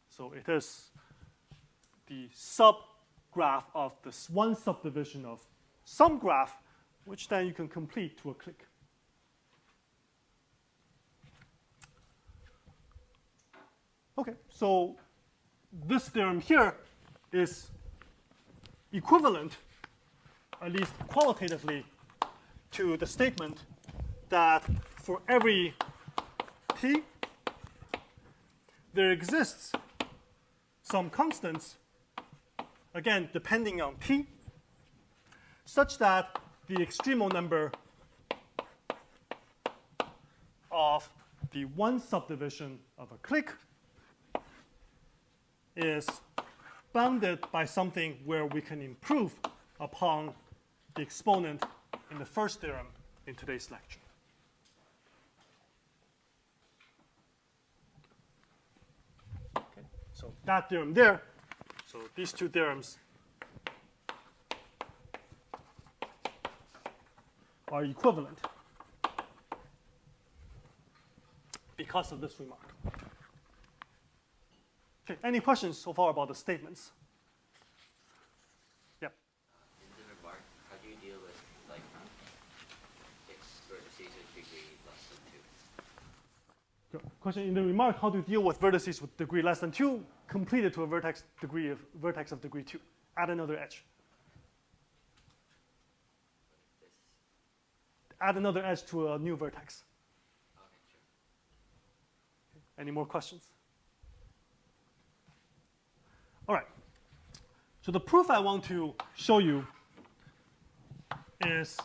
So it is the subgraph of this one subdivision of some graph, which then you can complete to a clique. Okay, so this theorem here is equivalent, at least qualitatively, to the statement that for every t, there exists some constants, again, depending on t, such that the extremal number of the one subdivision of a clique is bounded by something where we can improve upon the exponent in the first theorem in today's lecture. Okay, so that theorem there, so these two theorems are equivalent because of this remark. Okay, any questions so far about the statements? Yep. In the remark, how do you deal with like vertices with degree less than 2? Good. Question in the remark, how to deal with vertices with degree less than 2, completed to a vertex of degree 2. Add another edge. Add another edge to a new vertex. Okay, sure. Any more questions? All right. So the proof I want to show you is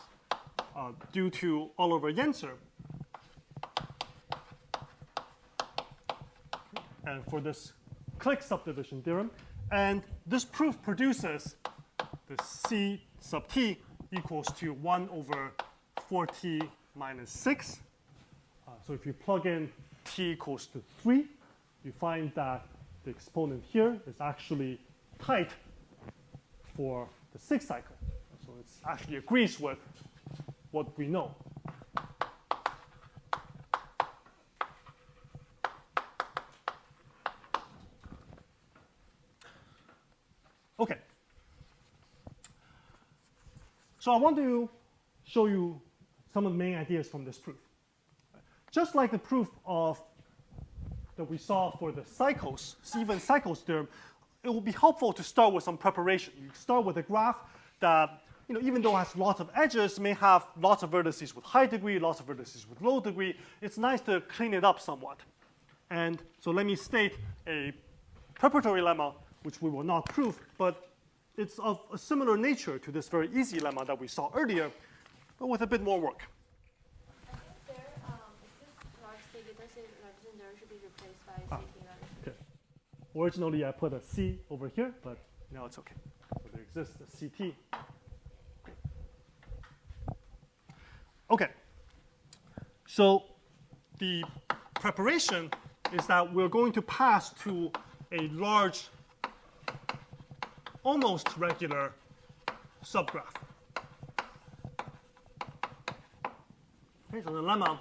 due to Oliver Yenser. And for this clique subdivision theorem. And this proof produces the C sub t equals to 1 over 4t minus 6. So if you plug in t equals to 3, you find that the exponent here is actually tight for the 6th cycle. So it actually agrees with what we know. Okay. So I want to show you some of the main ideas from this proof. Just like the proof that we saw for the cycles, even cycles theorem, it will be helpful to start with some preparation. You start with a graph that, even though it has lots of edges, may have lots of vertices with high degree, lots of vertices with low degree. It's nice to clean it up somewhat. And so let me state a preparatory lemma, which we will not prove, but it's of a similar nature to this very easy lemma that we saw earlier, but with a bit more work. I think there, if this large C representation there should be replaced by CT large. Okay. Originally, I put a C over here, but now it's okay. So there exists a CT. Okay. So the preparation is that we're going to pass to a large, almost regular subgraph. Okay, so the lemma.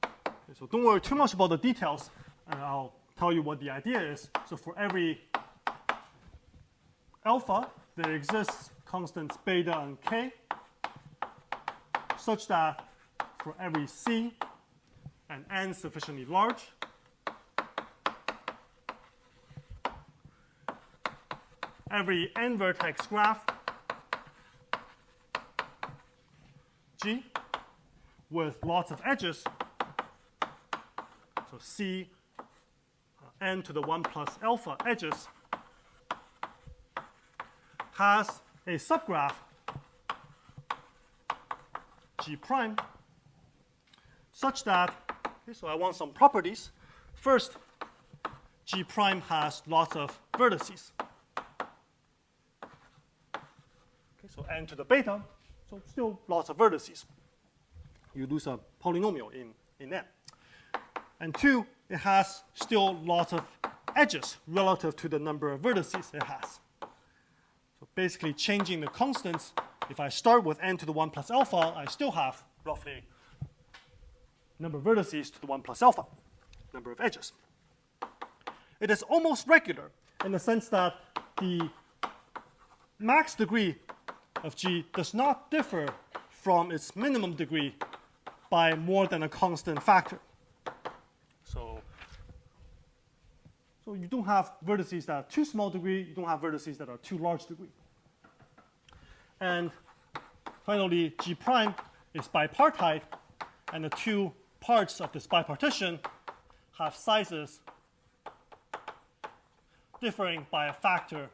Okay, so don't worry too much about the details, and I'll tell you what the idea is. So for every alpha, there exists constants beta and k, such that for every c and n sufficiently large, every n vertex graph G with lots of edges, so C n to the 1 plus alpha edges, has a subgraph G prime such that, okay, so I want some properties. First, G prime has lots of vertices. Okay, so n to the beta, so still lots of vertices. You lose a polynomial in n. And 2, it has still lots of edges relative to the number of vertices it has. So basically changing the constants, if I start with n to the 1 plus alpha, I still have roughly number of vertices to the 1 plus alpha, number of edges. It is almost regular in the sense that the max degree of G does not differ from its minimum degree by more than a constant factor. So you don't have vertices that are too small degree, you don't have vertices that are too large degree. And finally, G prime is bipartite, and the two parts of this bipartition have sizes differing by a factor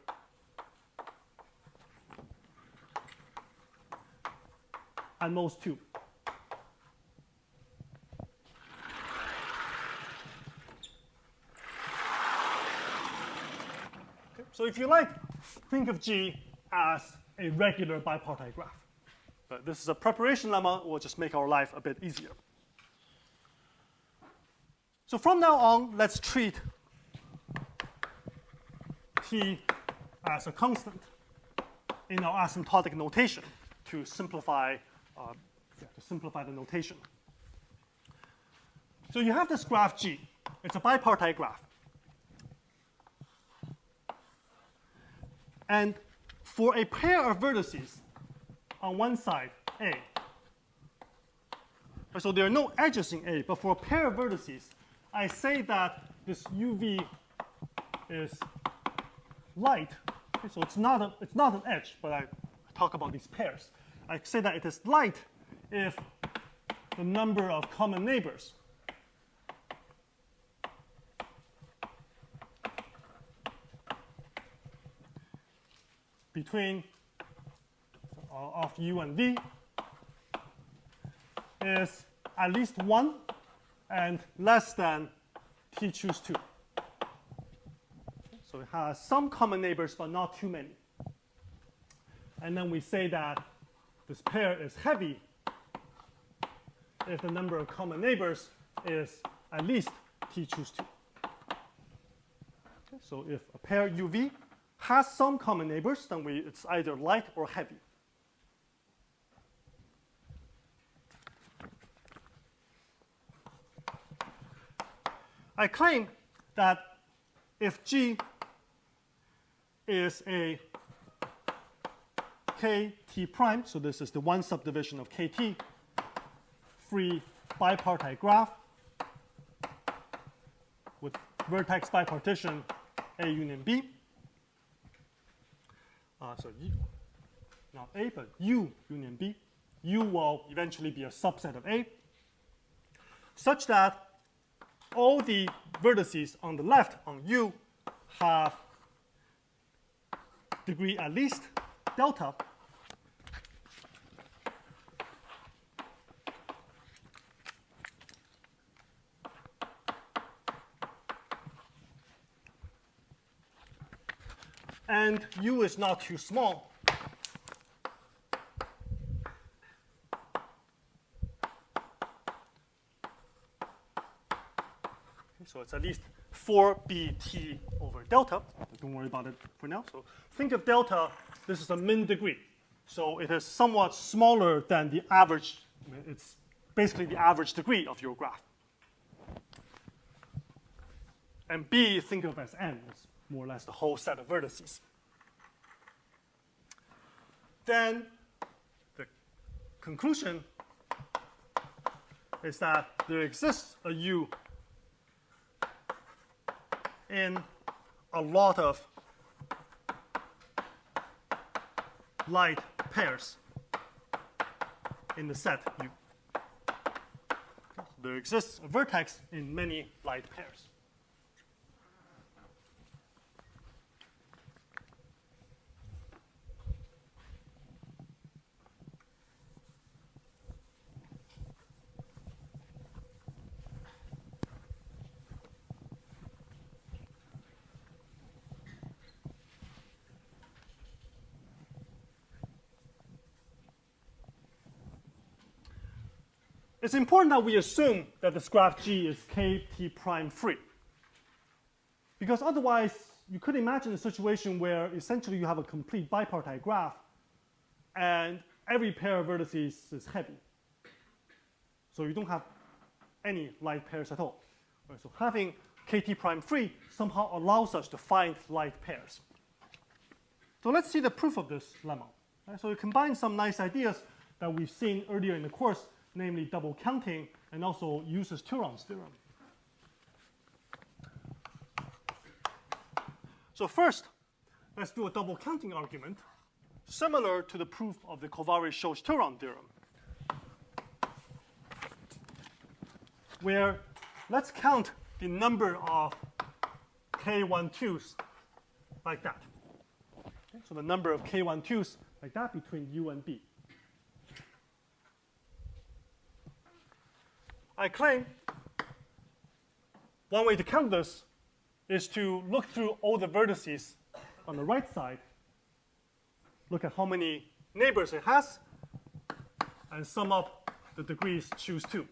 at most 2. Okay. So if you like, think of G as a regular bipartite graph. But this is a preparation lemma. We'll just make our life a bit easier. So from now on, let's treat T as a constant in our asymptotic notation to simplify the notation. So you have this graph G. It's a bipartite graph. And for a pair of vertices on one side, A, so there are no edges in A, but for a pair of vertices, I say that this UV is light. Okay, so it's not an edge, but I talk about these pairs. I say that it is light if the number of common neighbors between of U and V is at least 1 and less than T choose 2. So it has some common neighbors, but not too many. And then we say that this pair is heavy if the number of common neighbors is at least T choose 2. Okay, so if a pair UV has some common neighbors, then it's either light or heavy. I claim that if G is a KT prime, so this is the one subdivision of KT, free bipartite graph with vertex bipartition A union B. So U, not A, but U union B. U will eventually be a subset of A, such that all the vertices on the left on U have degree at least delta. And U is not too small. So it's at least 4bt over delta. Don't worry about it for now. So think of delta, this is a min degree. So it is somewhat smaller than the average. It's basically the average degree of your graph. And b, think of as n. It's more or less the whole set of vertices. Then the conclusion is that there exists a U in a lot of light pairs in the set U. There exists a vertex in many light pairs. It's important that we assume that this graph G is kt prime free. Because otherwise, you could imagine a situation where essentially you have a complete bipartite graph and every pair of vertices is heavy. So you don't have any light pairs at all. Right, so having kt prime free somehow allows us to find light pairs. So let's see the proof of this lemma. Right, so we combine some nice ideas that we've seen earlier in the course, namely double counting, and also uses Turon's theorem. So first, let's do a double counting argument, similar to the proof of the Kovács-Sós-Turon theorem, where let's count the number of k12s like that. Okay, so the number of k12s like that between U and B. I claim one way to count this is to look through all the vertices on the right side, look at how many neighbors it has, and sum up the degrees, choose 2.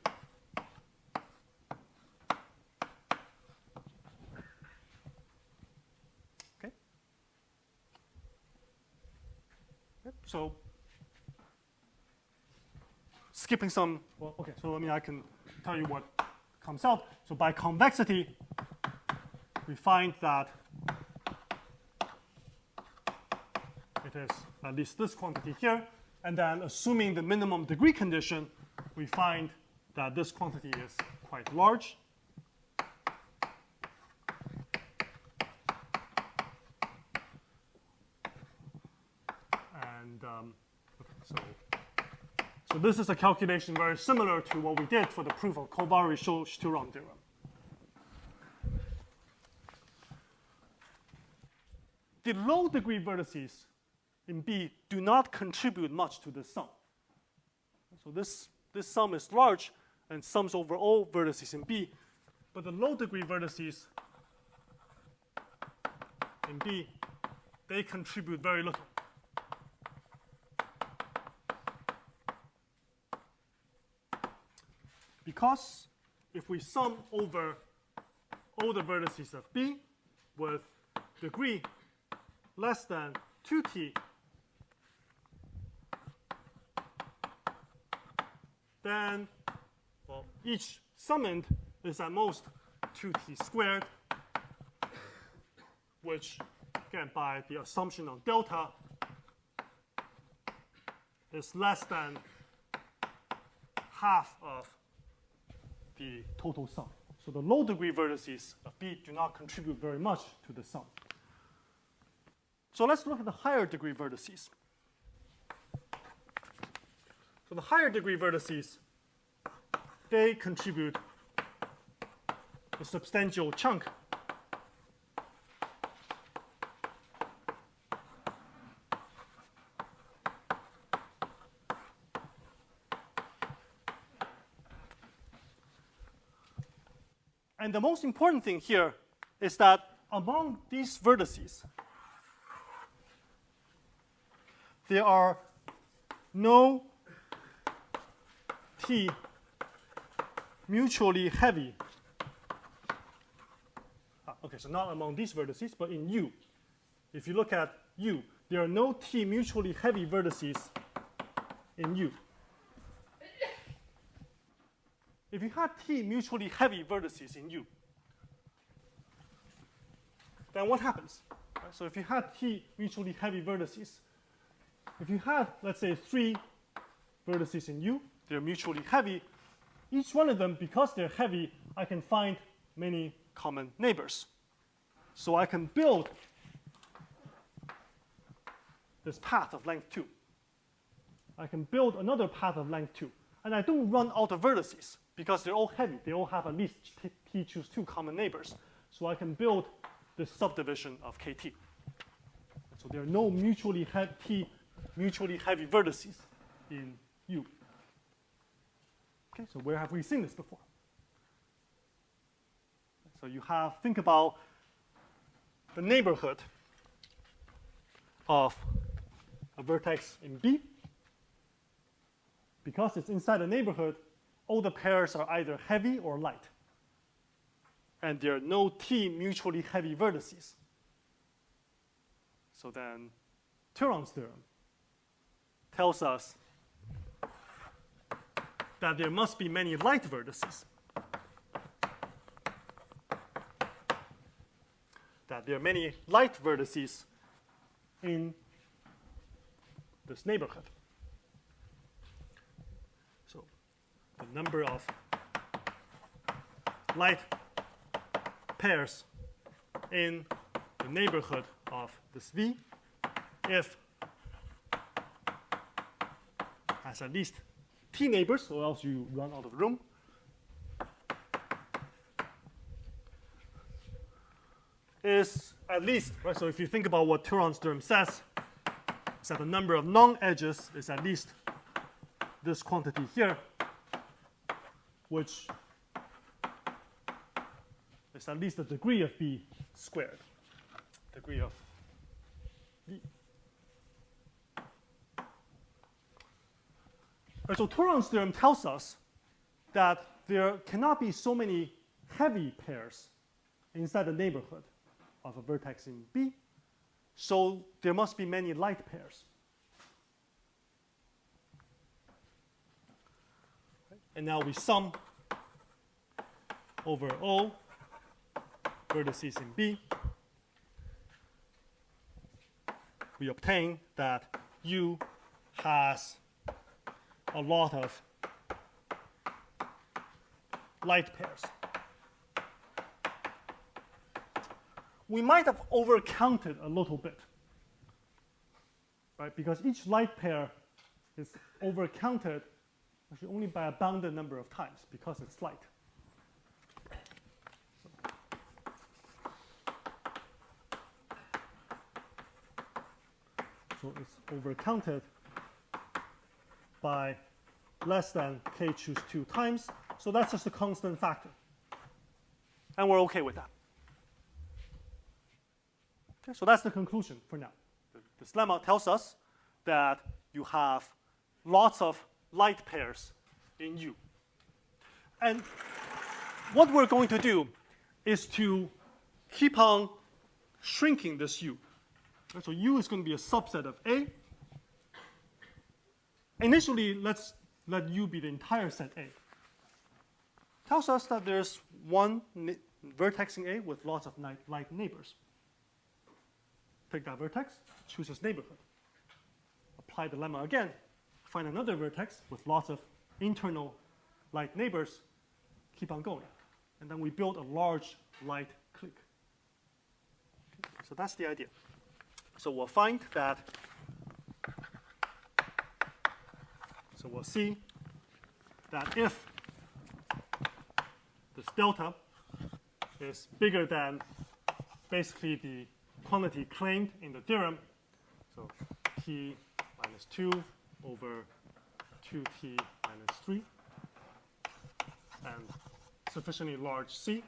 Okay? Yep. So skipping some, well, okay, so I can tell you what comes out. So by convexity, we find that it is at least this quantity here. And then assuming the minimum degree condition, we find that this quantity is quite large. And okay, so this is a calculation very similar to what we did for the proof of Kovács-Sós-Turon theorem. The low degree vertices in B do not contribute much to this sum. So this sum is large and sums over all vertices in B, but the low degree vertices in B, they contribute very little. Because if we sum over all the vertices of B with degree less than 2t, then, well, each summand is at most 2t squared, which, again, by the assumption of delta, is less than half of the total sum. So the low degree vertices of B do not contribute very much to the sum. So let's look at the higher degree vertices. So the higher degree vertices, they contribute a substantial chunk. And the most important thing here is that among these vertices, there are no t mutually heavy. Okay, so not among these vertices, but in U. If you look at U, there are no t mutually heavy vertices in U. If you had t mutually heavy vertices in U, then what happens? Right, so if you had t mutually heavy vertices, if you have, let's say, 3 vertices in U, they're mutually heavy. Each one of them, because they're heavy, I can find many common neighbors. So I can build this path of length 2. I can build another path of length 2. And I don't run out of vertices because they're all heavy. They all have at least t choose 2 common neighbors. So I can build this subdivision of KT. So there are no mutually heavy vertices in U. Okay, so where have we seen this before? So you have, think about the neighborhood of a vertex in B. Because it's inside a neighborhood, all the pairs are either heavy or light. And there are no T mutually heavy vertices. So then Turon's theorem tells us that there must be many light vertices. That there are many light vertices in this neighborhood. So the number of light pairs in the neighborhood of this V, if has at least T neighbors, or else you run out of room, is at least, right? So if you think about what Turon's theorem says, is that the number of non-edges is at least this quantity here, which is at least the degree of B squared, degree of B. Right, so Turon's theorem tells us that there cannot be so many heavy pairs inside the neighborhood of a vertex in B, so there must be many light pairs. And now we sum over O vertices in B. We obtain that U has a lot of light pairs. We might have overcounted a little bit, right? Because each light pair is overcounted actually only by a bounded number of times because it's light. So it's overcounted by less than k choose 2 times. So that's just a constant factor. And we're okay with that. Okay, so that's the conclusion for now. This lemma tells us that you have lots of light pairs in U. And what we're going to do is to keep on shrinking this U. So U is going to be a subset of A. Initially, let's let U be the entire set A. Tells us that there's one vertex in A with lots of light neighbors. Take that vertex, choose its neighborhood. Apply the lemma again. Find another vertex with lots of internal light neighbors. Keep on going. And then we build a large light clique. Okay, so that's the idea. So we'll find that, so we'll see that if this delta is bigger than basically the quantity claimed in the theorem, so t minus 2 over 2t minus 3, and sufficiently large C,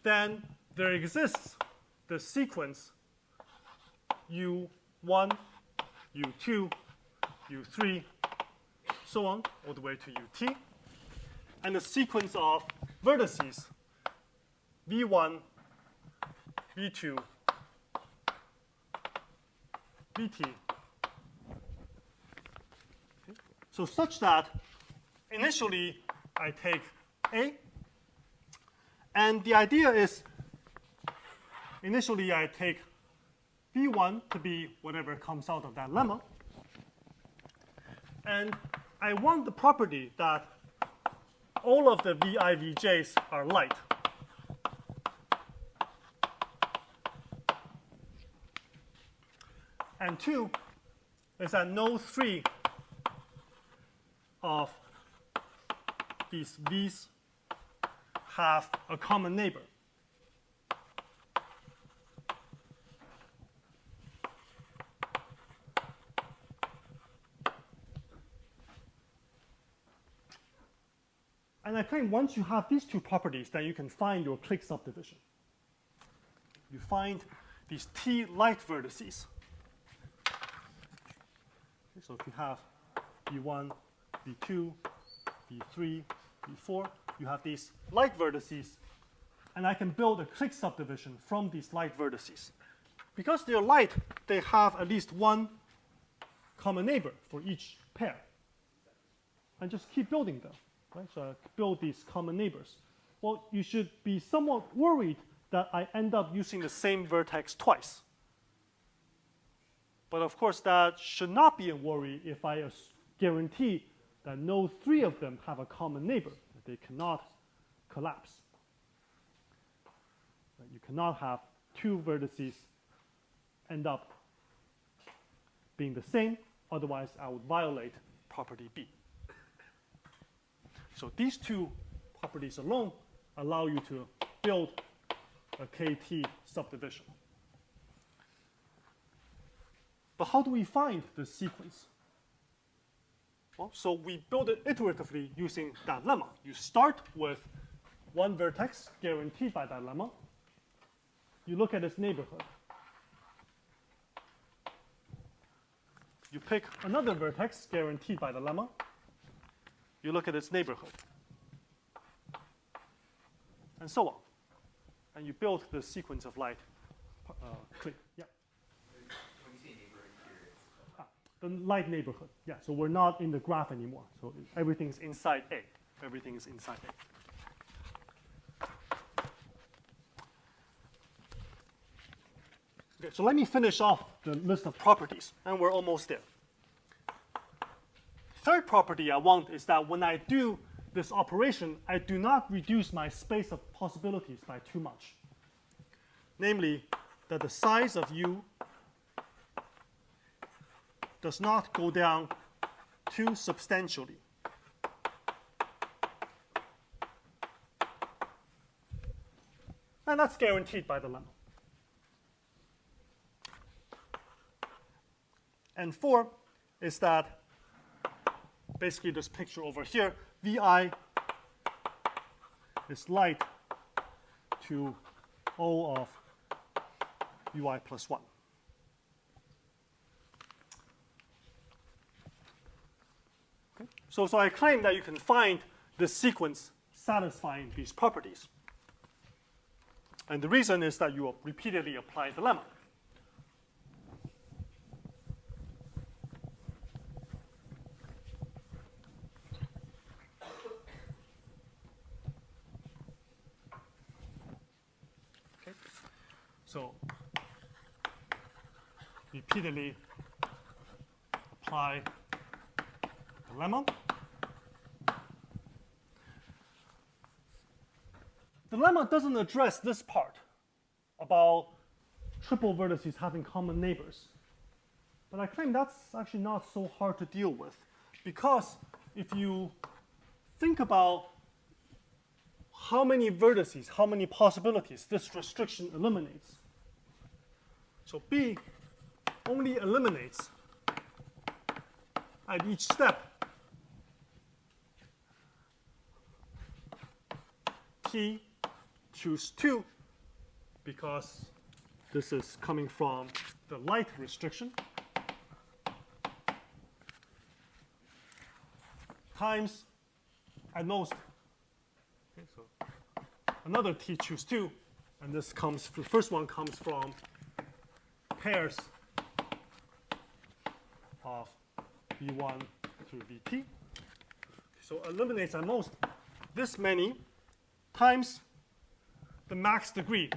then there exists the sequence U1, U2, U3, so on, all the way to UT, and the sequence of vertices V1, V2, VT. Okay. So such that initially I take A, and the idea is initially I take V1 to be whatever comes out of that lemma, and I want the property that all of the VI, VJs are light. And 2 is that no 3 of these V's have a common neighbor. And I claim once you have these two properties, then you can find your clique subdivision. You find these T light vertices. Okay, so if you have V1, V2, V3, V4, you have these light vertices, and I can build a clique subdivision from these light vertices. Because they're light, they have at least one common neighbor for each pair. And just keep building them. Right? So I build these common neighbors. Well, you should be somewhat worried that I end up using the same vertex twice. But of course, that should not be a worry if I guarantee that no 3 of them have a common neighbor, that they cannot collapse. Right? You cannot have 2 vertices end up being the same, otherwise I would violate property B. So these two properties alone allow you to build a KT subdivision. But how do we find the sequence? Well, so we build it iteratively using that lemma. You start with one vertex guaranteed by that lemma. You look at its neighborhood. You pick another vertex guaranteed by the lemma. You look at its neighborhood. And so on. And you build the sequence of light clique. Yeah. When you say neighborhood here, it's the light neighborhood. Yeah, so we're not in the graph anymore. So everything's inside A. Everything is inside A. Okay, so let me finish off the list of properties, and we're almost there. Third property I want is that when I do this operation, I do not reduce my space of possibilities by too much. Namely, that the size of U does not go down too substantially. And that's guaranteed by the lemma. And 4 is that basically this picture over here, Vi is light to O of Ui plus 1. Okay. So I claim that you can find this sequence satisfying these properties. And the reason is that you repeatedly apply the lemma. So repeatedly apply the lemma. The lemma doesn't address this part about triple vertices having common neighbors. But I claim that's actually not so hard to deal with, because if you think about how many vertices, how many possibilities this restriction eliminates. So B only eliminates at each step T choose 2, because this is coming from the light restriction, times at most. Okay, so another T choose 2, and this comes, the first one comes from pairs of V1 through Vt. So eliminates at most this many times the max degree